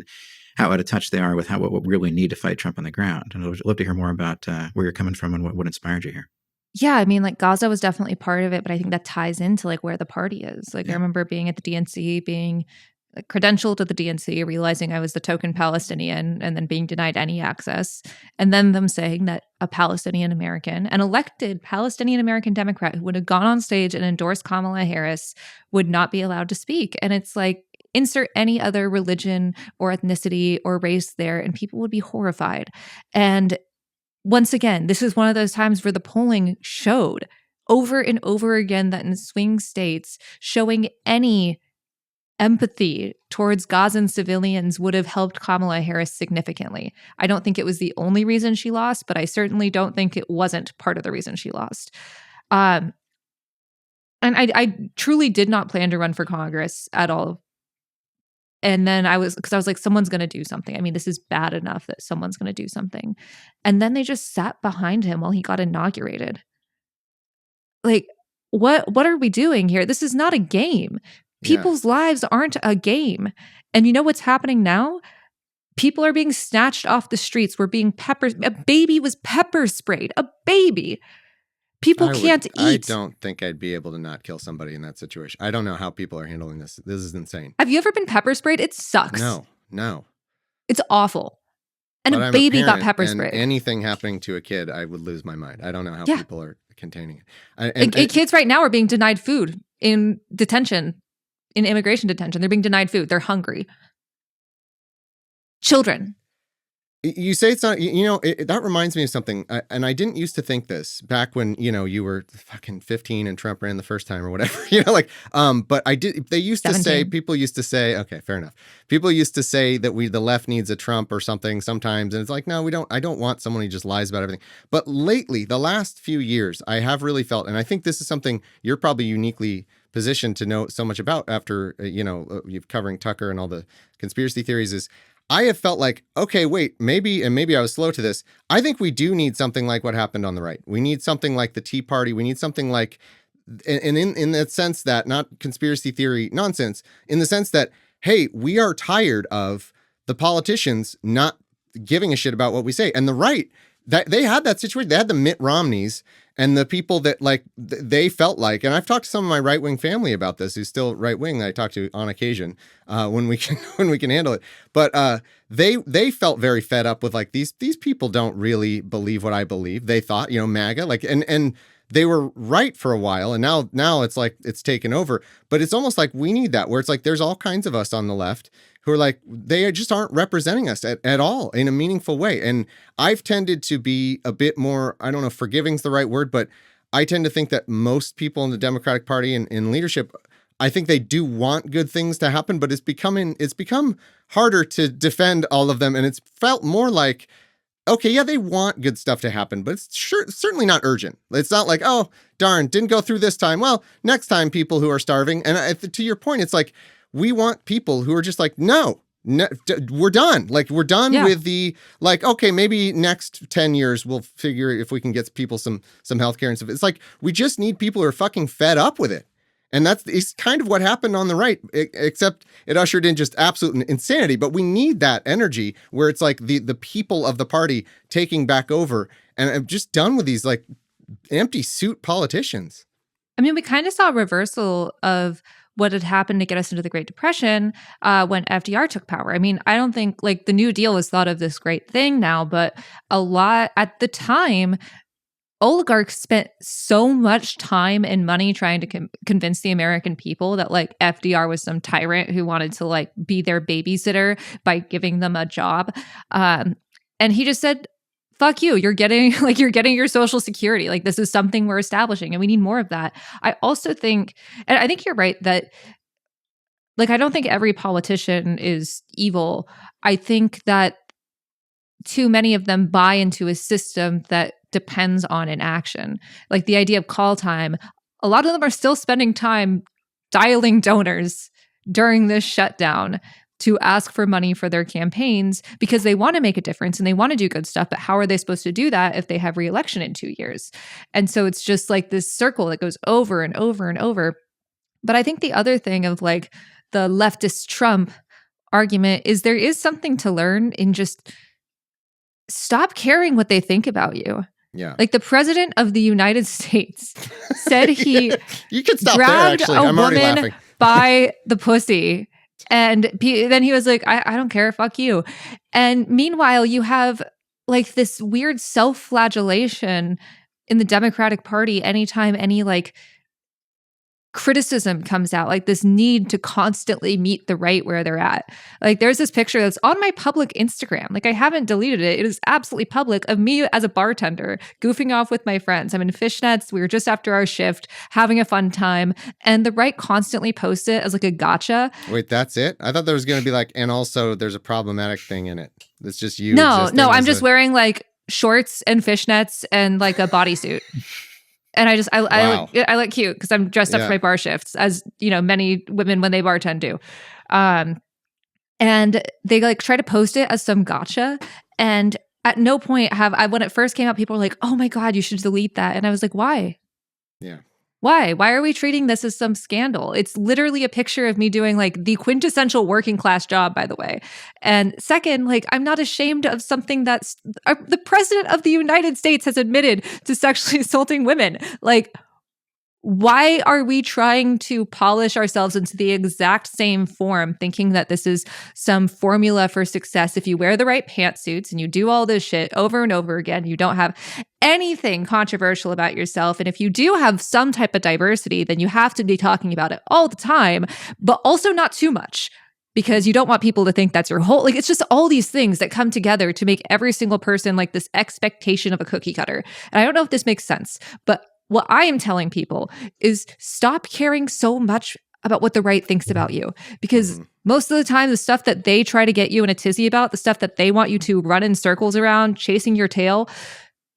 how out of touch they are with what we really need to fight Trump on the ground. And I'd love to hear more about where you're coming from and what inspired you here. Yeah, I mean, like Gaza was definitely part of it, but I think that ties into like where the party is. Like I remember being at the DNC, being credentialed to the DNC, realizing I was the token Palestinian, and then being denied any access. And then them saying that a Palestinian American, an elected Palestinian American Democrat who would have gone on stage and endorsed Kamala Harris, would not be allowed to speak. And it's like, insert any other religion or ethnicity or race there, and people would be horrified. And once again, this is one of those times where the polling showed over and over again that in swing states, showing any empathy towards Gazan civilians would have helped Kamala Harris significantly. I don't think it was the only reason she lost, but I certainly don't think it wasn't part of the reason she lost. And I truly did not plan to run for Congress at all. And then I was like, someone's going to do something. I mean, this is bad enough that someone's going to do something. And then they just sat behind him while he got inaugurated. Like, what are we doing here? This is not a game. People's lives aren't a game. And you know what's happening now? People are being snatched off the streets. A baby was pepper sprayed. A baby. People can't eat. I don't think I'd be able to not kill somebody in that situation. I don't know how people are handling this. This is insane. Have you ever been pepper sprayed? It sucks. No. It's awful. And a baby got pepper sprayed. Anything happening to a kid, I would lose my mind. I don't know how people are containing it. Kids right now are being denied food in detention, in immigration detention. They're being denied food. They're hungry. Children. You say it's not, that reminds me of something. And I didn't used to think this back when, you were fucking 15 and Trump ran the first time or whatever, but they used 17. People used to say, okay, fair enough. People used to say that the left needs a Trump or something sometimes. And it's like, no, I don't want someone who just lies about everything. But lately, the last few years, I have really felt, and I think this is something you're probably uniquely positioned to know so much about after, you've covering Tucker and all the conspiracy theories, is I have felt like, okay, wait, maybe I was slow to this. I think we do need something like what happened on the right. We need something like the Tea Party. We need something like, and in that sense that, not conspiracy theory nonsense, in the sense that, hey, we are tired of the politicians not giving a shit about what we say. And the right, that they had that situation. They had the Mitt Romneys And the people that like they felt like, and I've talked to some of my right wing family about this, who's still right wing. I talk to on occasion when we can when we can handle it. But they felt very fed up with like these people don't really believe what I believe. They thought, you know, MAGA, like and they were right for a while, and now it's like it's taken over. But it's almost like we need that, where it's like there's all kinds of us on the left who are like, they just aren't representing us at all in a meaningful way. And I've tended to be a bit more, I don't know if forgiving's the right word, but I tend to think that most people in the Democratic Party and in leadership, I think they do want good things to happen, but it's become harder to defend all of them. And it's felt more like, okay, yeah, they want good stuff to happen, but it's certainly not urgent. It's not like, oh, darn, didn't go through this time. Well, next time people who are starving. And to your point, it's like, we want people who are just like, no, we're done. Like, we're done with the, like, okay, maybe next 10 years, we'll figure if we can get people some healthcare and stuff. It's like, we just need people who are fucking fed up with it. And it's kind of what happened on the right, except it ushered in just absolute insanity. But we need that energy where it's like the people of the party taking back over. And I'm just done with these like empty suit politicians. I mean, we kind of saw a reversal of what had happened to get us into the Great Depression when FDR took power. I mean, I don't think like the New Deal was thought of this great thing now, but a lot at the time, oligarchs spent so much time and money trying to convince the American people that like FDR was some tyrant who wanted to like be their babysitter by giving them a job. And he just said, fuck you, you're getting your Social Security. Like, this is something we're establishing and we need more of that. I also think, and I think you're right that like, I don't think every politician is evil. I think that too many of them buy into a system that depends on inaction. Like the idea of call time, a lot of them are still spending time dialing donors during this shutdown to ask for money for their campaigns because they want to make a difference and they want to do good stuff. But how are they supposed to do that if they have re-election in 2 years? And so it's just like this circle that goes over and over and over. But I think the other thing of like the leftist Trump argument is there is something to learn in just stop caring what they think about you. Yeah. Like the president of the United States said he you can stop grabbed there, actually. a I'm already woman laughing. by the pussy. And then he was like, I don't care, fuck you. And meanwhile, you have like this weird self-flagellation in the Democratic Party anytime any like criticism comes out, like this need to constantly meet the right where they're at. Like there's this picture that's on my public Instagram. Like I haven't deleted it. It is absolutely public of me as a bartender goofing off with my friends. I'm in fishnets. We were just after our shift having a fun time. And the right constantly posts it as like a gotcha. Wait, that's it? I thought there was going to be like, and also there's a problematic thing in it. It's just you. No, I'm just wearing like shorts and fishnets and like a bodysuit. And I look cute because I'm dressed up for my bar shifts, as you know, many women when they bartend do. And they like try to post it as some gotcha. And at no point when it first came out, people were like, "Oh my God, you should delete that." And I was like, "Why? Yeah. Why? Why are we treating this as some scandal? It's literally a picture of me doing like the quintessential working class job, by the way. And second, like I'm not ashamed of something that's the president of the United States has admitted to sexually assaulting women. Like, why are we trying to polish ourselves into the exact same form, thinking that this is some formula for success? If you wear the right pantsuits and you do all this shit over and over again, you don't have anything controversial about yourself. And if you do have some type of diversity, then you have to be talking about it all the time, but also not too much. Because you don't want people to think that's your whole, like, it's just all these things that come together to make every single person like this expectation of a cookie cutter. And I don't know if this makes sense, but what I am telling people is stop caring so much about what the right thinks about you. Because most of the time, the stuff that they try to get you in a tizzy about, the stuff that they want you to run in circles around, chasing your tail,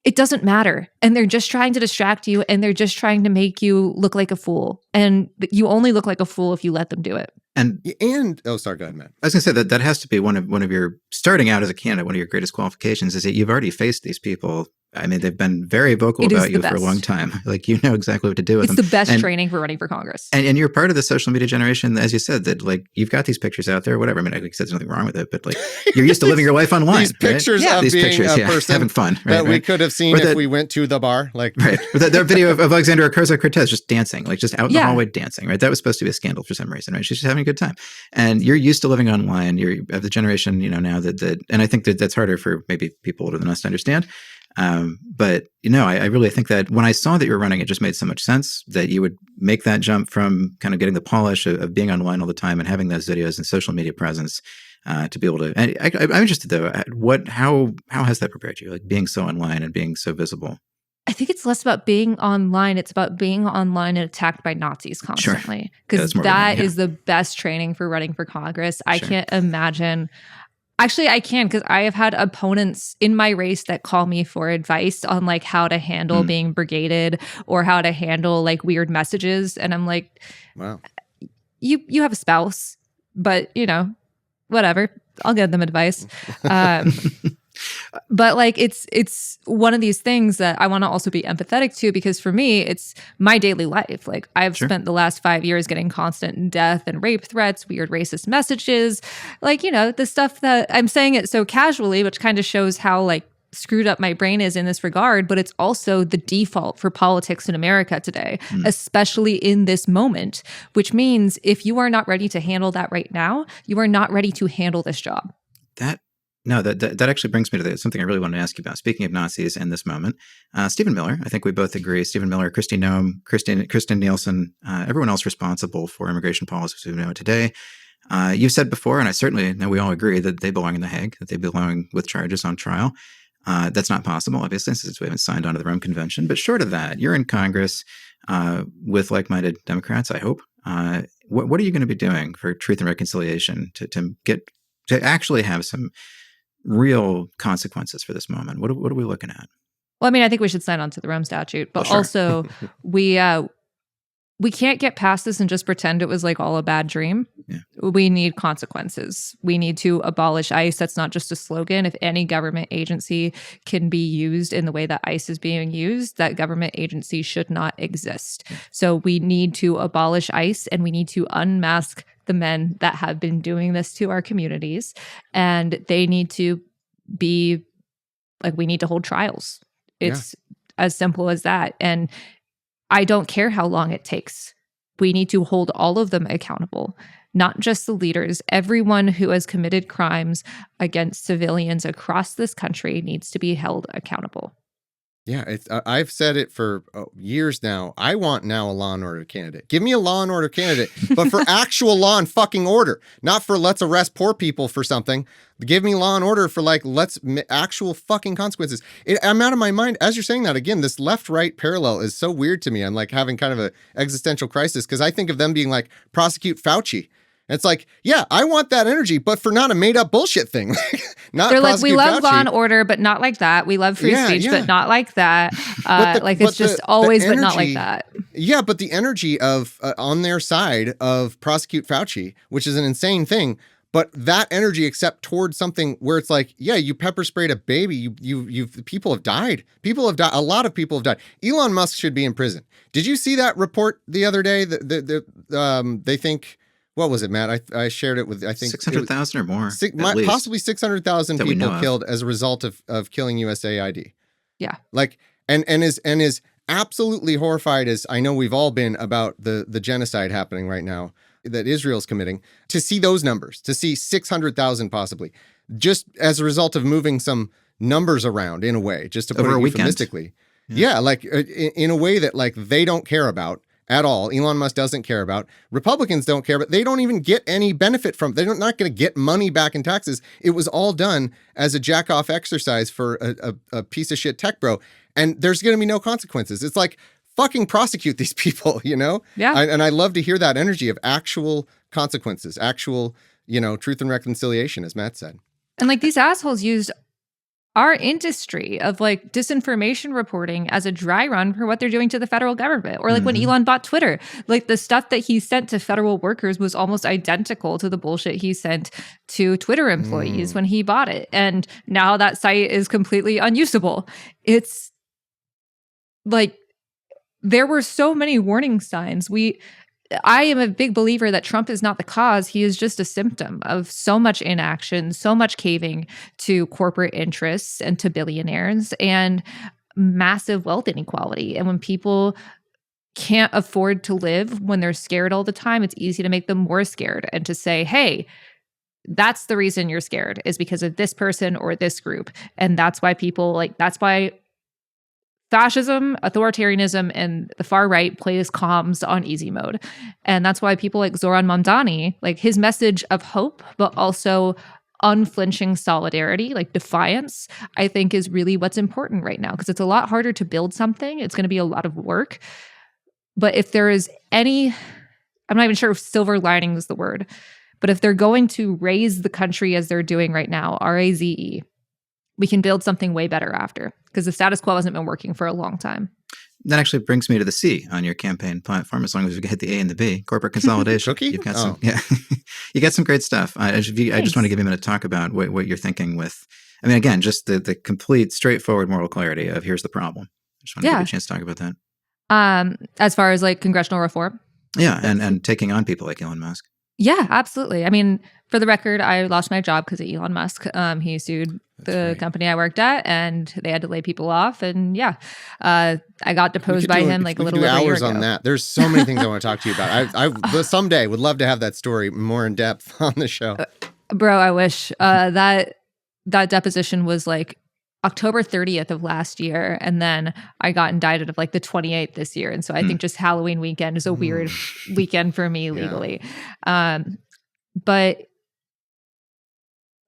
it doesn't matter. And they're just trying to distract you, and they're just trying to make you look like a fool. And you only look like a fool if you let them do it. And oh, sorry, go ahead, Matt. I was going to say that has to be one of your starting out as a candidate. One of your greatest qualifications is that you've already faced these people I mean, they've been very vocal It is about the you for a long best. time. Like, you know exactly what to do with It's them. the best And training for running for Congress. And you're part of the social media generation, as you said, that like you've got these pictures out there, whatever. I mean, like you said, there's nothing wrong with it, but like you're used to living your life online. These pictures right? of These being pictures, a person having fun, right, that we could have seen if we went to the bar. Like, right. Their video of Alexandria Ocasio-Cortez just dancing, like just out in the hallway dancing, right? That was supposed to be a scandal for some reason, right? She's just having a good time. And you're used to living online. You're of the generation, you know, now that and I think that's harder for maybe people older than us to understand. But you know, I really think that when I saw that you were running, it just made so much sense that you would make that jump from kind of getting the polish of being online all the time and having those videos and social media presence to be able to. And I'm interested though, how has that prepared you? Like being so online and being so visible. I think it's less about being online. It's about being online and attacked by Nazis constantly. Because that is the best training for running for Congress. I can't imagine. Actually, I can, because I have had opponents in my race that call me for advice on like how to handle being brigaded or how to handle like weird messages. And I'm like, wow, you have a spouse, but you know, whatever. I'll give them advice. But like it's one of these things that I want to also be empathetic to, because for me, it's my daily life. Like I've spent the last 5 years getting constant death and rape threats, weird racist messages, like, you know, the stuff that I'm saying it so casually, which kind of shows how like screwed up my brain is in this regard, but it's also the default for politics in America today, especially in this moment, which means if you are not ready to handle that right now, you are not ready to handle this job. That actually brings me to something I really wanted to ask you about. Speaking of Nazis in this moment, Stephen Miller, I think we both agree, Stephen Miller, Kristi Noem, Kristen Nielsen, everyone else responsible for immigration policies we know today. You've said before, and I certainly know we all agree, that they belong in The Hague, that they belong with charges on trial. That's not possible, obviously, since we haven't signed on to the Rome Convention. But short of that, you're in Congress with like-minded Democrats, I hope. What are you going to be doing for truth and reconciliation to actually have some real consequences for this moment? What are we looking at? Well, I mean, I think we should sign on to the Rome Statute, but also we can't get past this and just pretend it was like all a bad dream. Yeah. We need consequences. We need to abolish ICE. That's not just a slogan. If any government agency can be used in the way that ICE is being used, that government agency should not exist. So we need to abolish ICE, and we need to unmask the men that have been doing this to our communities. And they need to be like, we need to hold trials. It's as simple as that. And I don't care how long it takes. We need to hold all of them accountable, not just the leaders. Everyone who has committed crimes against civilians across this country needs to be held accountable. Yeah, I've said it for years now. I want now a law and order candidate. Give me a law and order candidate, but for actual law and fucking order, not for let's arrest poor people for something. Give me law and order for like let's actual fucking consequences. I'm out of my mind. As you're saying that, again, this left-right parallel is so weird to me. I'm like having kind of a existential crisis because I think of them being like prosecute Fauci. It's like, yeah, I want that energy, but for not a made-up bullshit thing. They're like, we love law and order, but not like that. We love free speech, but not like that. It's just always, but not like that. Yeah, but the energy of on their side of prosecute Fauci, which is an insane thing, but that energy, except towards something where it's like, yeah, you pepper sprayed a baby. People have died. People have died. A lot of people have died. Elon Musk should be in prison. Did you see that report the other day? They think. What was it, Matt? I shared it with, I think 600,000 or more. Possibly 600,000 people killed as a result of killing USAID. Yeah. Like, and is absolutely horrified, as I know we've all been, about the genocide happening right now that Israel's committing, to see those numbers, to see 600,000 possibly, just as a result of moving some numbers around in a way, just to put it euphemistically. Yeah, like in a way that like they don't care about at all. Elon Musk doesn't care about. Republicans don't care, but they don't even get any benefit from. They're not going to get money back in taxes. It was all done as a jack-off exercise for a piece of shit tech bro. And there's going to be no consequences. It's like, fucking prosecute these people, you know? Yeah. And I love to hear that energy of actual consequences, actual, truth and reconciliation, as Matt said. And like these assholes used our industry of like disinformation reporting as a dry run for what they're doing to the federal government. Or like when Elon bought Twitter, like the stuff that he sent to federal workers was almost identical to the bullshit he sent to Twitter employees when he bought it. And now that site is completely unusable. It's like there were so many warning signs. I am a big believer that Trump is not the cause. He is just a symptom of so much inaction, so much caving to corporate interests and to billionaires and massive wealth inequality. And when people can't afford to live, when they're scared all the time, it's easy to make them more scared and to say, hey, that's the reason you're scared is because of this person or this group. And that's why that's why fascism, authoritarianism, and the far right plays comms on easy mode. And that's why people like Zoran Mamdani, like his message of hope, but also unflinching solidarity, like defiance, I think is really what's important right now because it's a lot harder to build something. It's going to be a lot of work. But if there is any, I'm not even sure if silver lining is the word, but if they're going to raise the country as they're doing right now, RAZE, we can build something way better after because the status quo hasn't been working for a long time. That actually brings me to the C on your campaign platform. As long as we hit the A and the B, corporate consolidation. Cookie? You've got some, yeah, you got some great stuff. I just want to give you a minute to talk about what you're thinking with. I mean, again, just the complete, straightforward moral clarity of here's the problem. I just want to give you a chance to talk about that. As far as like congressional reform, and taking on people like Elon Musk. Yeah, absolutely. I mean, for the record, I lost my job because of Elon Musk. He sued the company I worked at, and they had to lay people off. And I got deposed by him like a little over a year ago. Hours on that. There's so many things I want to talk to you about. I someday would love to have that story more in depth on the show. Bro, I wish that deposition was like October 30th of last year, and then I got indicted of like the 28th this year. And so I think just Halloween weekend is a weird weekend for me legally. But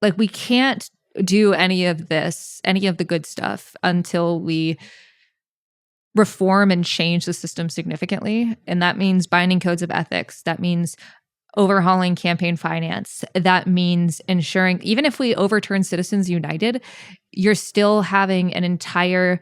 like we can't do any of the good stuff until we reform and change the system significantly. And that means binding codes of ethics. That means overhauling campaign finance. That means ensuring, even if we overturn Citizens United, you're still having an entire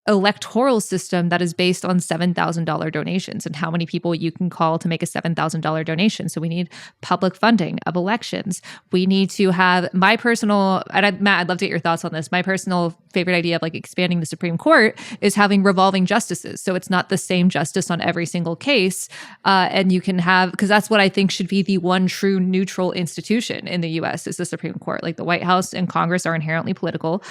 electoral system that is based on $7,000 donations and how many people you can call to make a $7,000 donation. So we need public funding of elections. We need to have Matt, I'd love to get your thoughts on this. My personal favorite idea of like expanding the Supreme Court is having revolving justices. So it's not the same justice on every single case. And you can have, because that's what I think should be the one true neutral institution in the US is the Supreme Court. Like the White House and Congress are inherently political.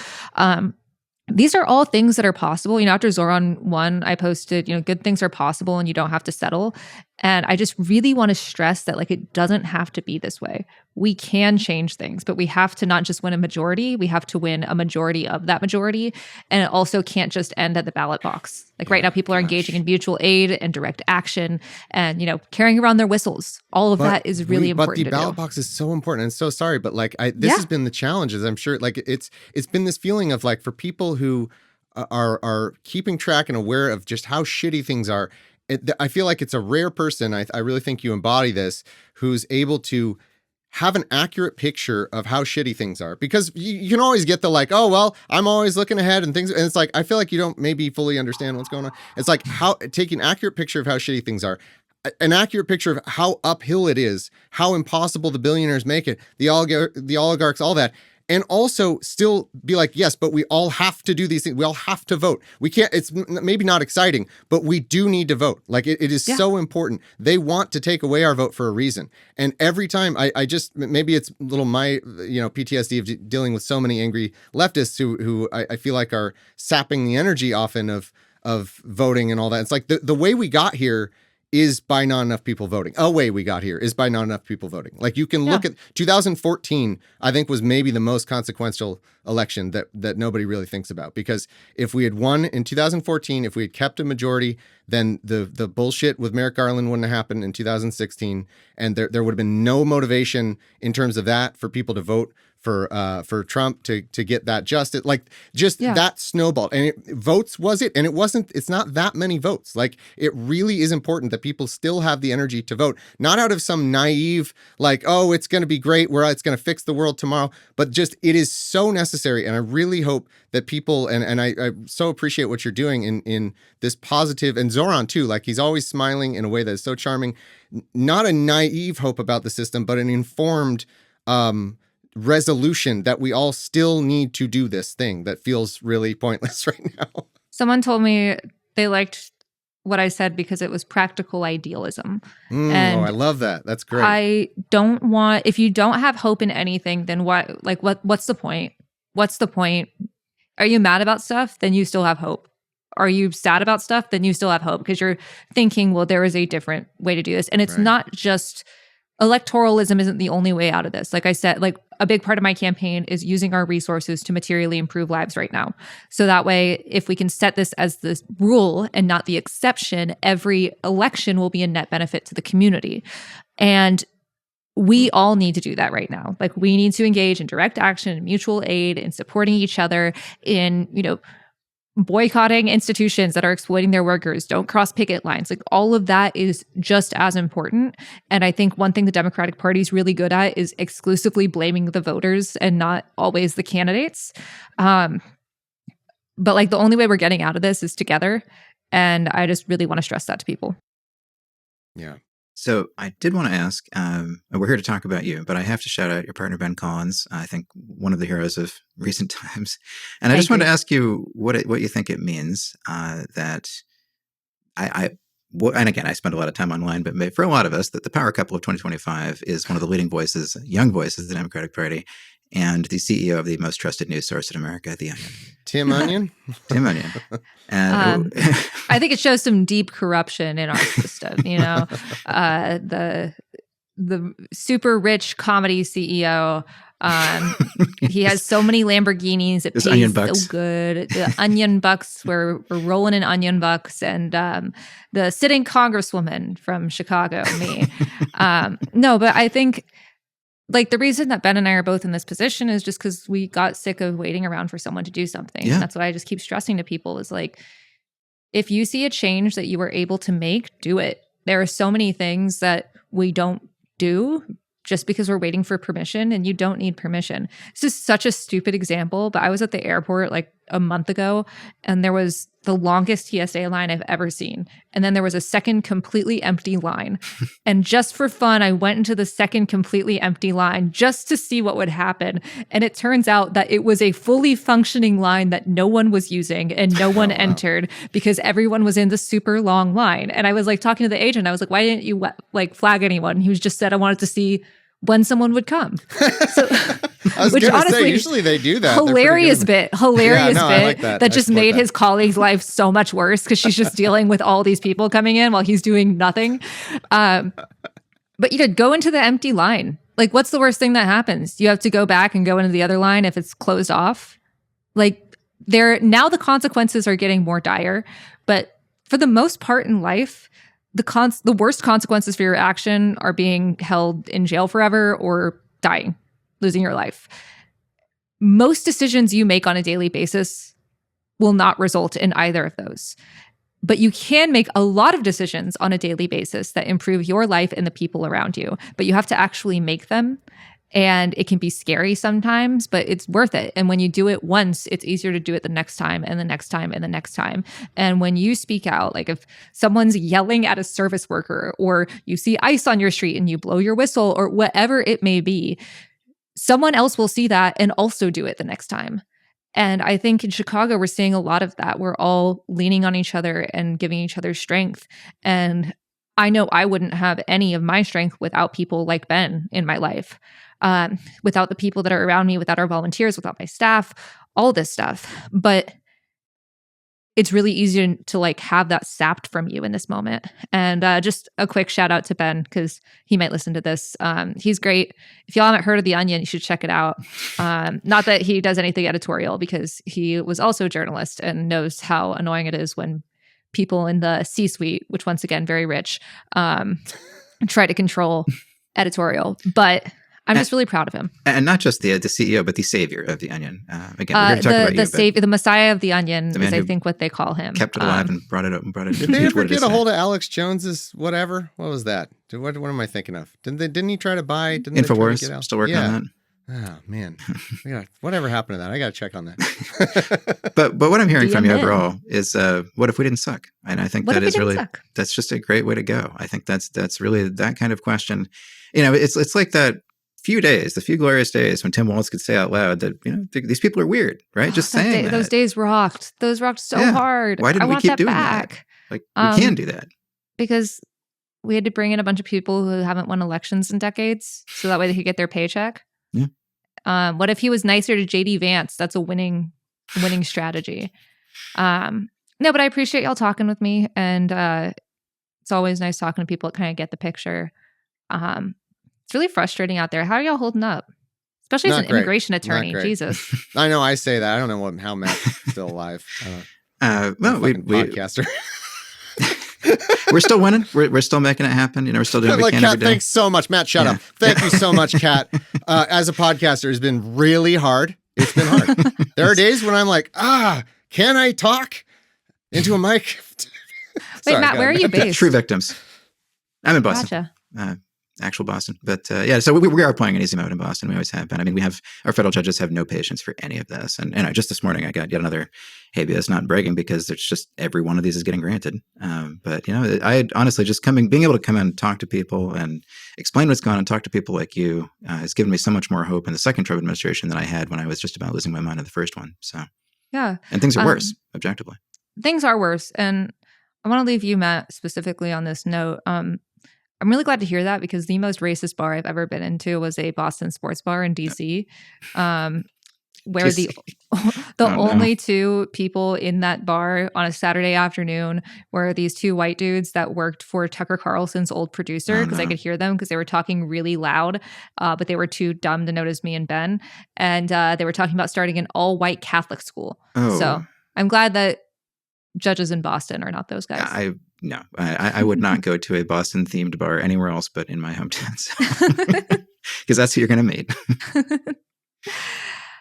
These are all things that are possible. After Zoran won, I posted, good things are possible and you don't have to settle. And I just really want to stress that like it doesn't have to be this way. We can change things, but we have to not just win a majority, we have to win a majority of that majority. And it also can't just end at the ballot box. Like right now, people are engaging in mutual aid and direct action and, carrying around their whistles. All of that is really important to do. But the ballot box is so important. And so sorry, but like this has been the challenges. I'm sure like it's been this feeling of like for people who are keeping track and aware of just how shitty things are. I feel like it's a rare person, I really think you embody this, who's able to have an accurate picture of how shitty things are. Because you can always get the like, oh, well, I'm always looking ahead and things. And it's like, I feel like you don't maybe fully understand what's going on. It's like take an accurate picture of how shitty things are, an accurate picture of how uphill it is, how impossible the billionaires make it, the oligarchs, all that. And also still be like, yes, but we all have to do these things. We all have to vote. We can't, it's maybe not exciting, but we do need to vote. Like it is so important. They want to take away our vote for a reason. And every time I just, maybe it's a little my, PTSD of dealing with so many angry leftists who I feel like are sapping the energy often of voting and all that. It's like the way we got here is by not enough people voting. A way we got here is by not enough people voting. Like you can look at 2014, I think was maybe the most consequential election that nobody really thinks about. Because if we had won in 2014, if we had kept a majority, then the bullshit with Merrick Garland wouldn't have happened in 2016. And there would have been no motivation in terms of that for people to vote for Trump to get that justice, like just Yeah. that snowballed. And votes was it, and it's not that many votes. Like it really is important that people still have the energy to vote, not out of some naive like, oh, it's going to be great, where it's going to fix the world tomorrow, but just it is so necessary. And I really hope that people, and I so appreciate what you're doing in this positive, and Zoran too, like he's always smiling in a way that is so charming, not a naive hope about the system, but an informed resolution that we all still need to do this thing that feels really pointless right now. Someone told me they liked what I said because it was practical idealism. And I love that. That's great. I don't want, if you don't have hope in anything, then what's the point? What's the point? Are you mad about stuff? Then you still have hope. Are you sad about stuff? Then you still have hope because you're thinking, well, there is a different way to do this. And it's not just electoralism isn't the only way out of this. Like I said, like a big part of my campaign is using our resources to materially improve lives right now. So that way, if we can set this as the rule and not the exception, every election will be a net benefit to the community. And we all need to do that right now. Like we need to engage in direct action and mutual aid and supporting each other in, boycotting institutions that are exploiting their workers, don't cross picket lines. Like all of that is just as important. And I think one thing the Democratic Party is really good at is exclusively blaming the voters and not always the candidates. But like the only way we're getting out of this is together. And I just really want to stress that to people. Yeah. So I did want to ask, we're here to talk about you, but I have to shout out your partner, Ben Collins, I think one of the heroes of recent times. And I just want to ask you what you think it means that and again, I spend a lot of time online, but for a lot of us, that the power couple of 2025 is one of the leading voices, young voices of the Democratic Party, and the CEO of the most trusted news source in America, The Onion. Tim Onion? Tim Onion. And I think it shows some deep corruption in our system, the super rich comedy CEO. He has so many Lamborghinis. It pays onion bucks. So good. The onion bucks, we're rolling in onion bucks. And the sitting congresswoman from Chicago, me. No, but I think like the reason that Ben and I are both in this position is just because we got sick of waiting around for someone to do something. Yeah. And that's what I just keep stressing to people is like, if you see a change that you were able to make, do it. There are so many things that we don't do just because we're waiting for permission, and you don't need permission. This is such a stupid example, but I was at the airport like a month ago, and there was the longest TSA line I've ever seen. And then there was a second completely empty line. And just for fun, I went into the second completely empty line just to see what would happen. And it turns out that it was a fully functioning line that no one was using and no one entered because everyone was in the super long line. And I was like talking to the agent. I was like, why didn't you like flag anyone? And he was just said, I wanted to see when someone would come. So, I was which gonna honestly, say, usually they do that. Hilarious bit I like that just made his colleague's life so much worse because she's just dealing with all these people coming in while he's doing nothing. But go into the empty line. Like, what's the worst thing that happens? You have to go back and go into the other line if it's closed off. Like, now the consequences are getting more dire, but for the most part in life, the worst consequences for your action are being held in jail forever or dying, losing your life. Most decisions you make on a daily basis will not result in either of those. But you can make a lot of decisions on a daily basis that improve your life and the people around you. But you have to actually make them. And it can be scary sometimes, but it's worth it. And when you do it once, it's easier to do it the next time and the next time and the next time. And when you speak out, like if someone's yelling at a service worker or you see ice on your street and you blow your whistle or whatever it may be, someone else will see that and also do it the next time. And I think in Chicago, we're seeing a lot of that. We're all leaning on each other and giving each other strength. And I know I wouldn't have any of my strength without people like Ben in my life. Without the people that are around me, without our volunteers, without my staff, all this stuff. But it's really easy to like have that sapped from you in this moment. And just a quick shout out to Ben because he might listen to this. He's great. If y'all haven't heard of The Onion, you should check it out. Not that he does anything editorial because he was also a journalist and knows how annoying it is when people in the C-suite, which once again, very rich, try to control editorial. But I'm just really proud of him. And not just the CEO, but the savior of the Onion. Again, we're here to talk about the Messiah of the Onion is, I think, what they call him. Kept it alive and brought it up and brought it. Did they ever get a hold of Alex Jones's whatever? What was that? What am I thinking of? Didn't he try to buy? InfoWars? Still working on that. Oh man, whatever happened to that? I got to check on that. but what I'm hearing from you overall is, what if we didn't suck? And I think that's just a great way to go. I think that's really that kind of question. It's like that the few glorious days when Tim Walz could say out loud that these people are weird, right? Just saying that. Those days rocked. Those rocked so hard. Why didn't we keep doing that? Like we can do that because we had to bring in a bunch of people who haven't won elections in decades, so that way they could get their paycheck. Yeah. What if he was nicer to JD Vance? That's a winning strategy. No, but I appreciate y'all talking with me, and it's always nice talking to people that kind of get the picture. It's really frustrating out there. How are y'all holding up? Especially as an immigration attorney. Jesus. I know I say that. I don't know how Matt's still alive. Well, we podcaster. We're still winning. We're still making it happen. We're still doing what we can every day. Thanks so much, Matt. Shut up. Thank you so much, Kat. As a podcaster, it's been really hard. It's been hard. There are days when I'm like, can I talk into a mic? Wait, Matt, where are you based? True victims. I'm in Boston. Gotcha. Actual Boston. But so we are playing an easy mode in Boston. We always have been. I mean, our federal judges have no patience for any of this. And just this morning, I got yet another habeas, not bragging because it's just every one of these is getting granted. But I honestly just being able to come in and talk to people and explain what's going on and talk to people like you has given me so much more hope in the second Trump administration than I had when I was just about losing my mind in the first one. So yeah. And things are worse, objectively. Things are worse. And I want to leave you, Matt, specifically on this note. I'm really glad to hear that because the most racist bar I've ever been into was a Boston sports bar in DC, where the only two people in that bar on a Saturday afternoon were these two white dudes that worked for Tucker Carlson's old producer because I could hear them because they were talking really loud, but they were too dumb to notice me and Ben. And they were talking about starting an all-white Catholic school. Oh. So I'm glad that judges in Boston are not those guys. No, I would not go to a Boston-themed bar anywhere else but in my hometown. Because that's who you're going to meet.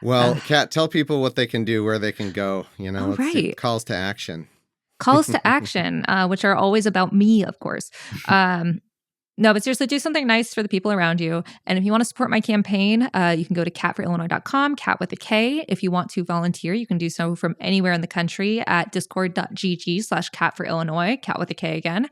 Well, Kat, tell people what they can do, where they can go. Right. Calls to action. Calls to action, which are always about me, of course. No, but seriously, do something nice for the people around you. And if you want to support my campaign, you can go to catforillinois.com, cat with a K. If you want to volunteer, you can do so from anywhere in the country at discord.gg/catforillinois, cat with a K again.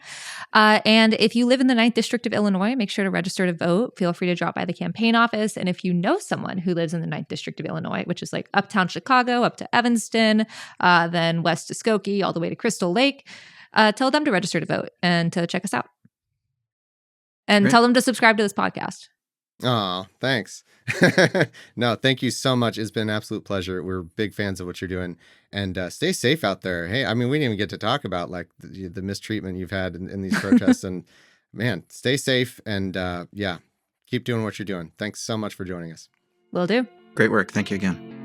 And if you live in the 9th District of Illinois, make sure to register to vote. Feel free to drop by the campaign office. And if you know someone who lives in the 9th District of Illinois, which is like uptown Chicago, up to Evanston, then west to Skokie, all the way to Crystal Lake, tell them to register to vote and to check us out. And tell them to subscribe to this podcast. Oh, thanks. No, thank you so much. It's been an absolute pleasure. We're big fans of what you're doing. And stay safe out there. Hey, I mean, we didn't even get to talk about like the mistreatment you've had in these protests. And man, stay safe. And keep doing what you're doing. Thanks so much for joining us. Will do. Great work. Thank you again.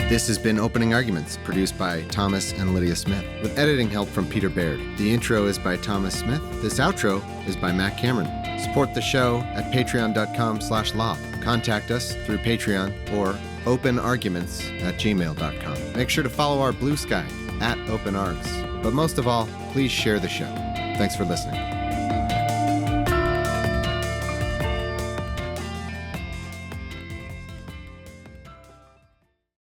This has been Opening Arguments, produced by Thomas and Lydia Smith, with editing help from Peter Baird. The intro is by Thomas Smith. This outro is by Matt Cameron. Support the show at patreon.com/law. Contact us through Patreon or openarguments@gmail.com. Make sure to follow our Blue Sky @openargs. But most of all, please share the show. Thanks for listening.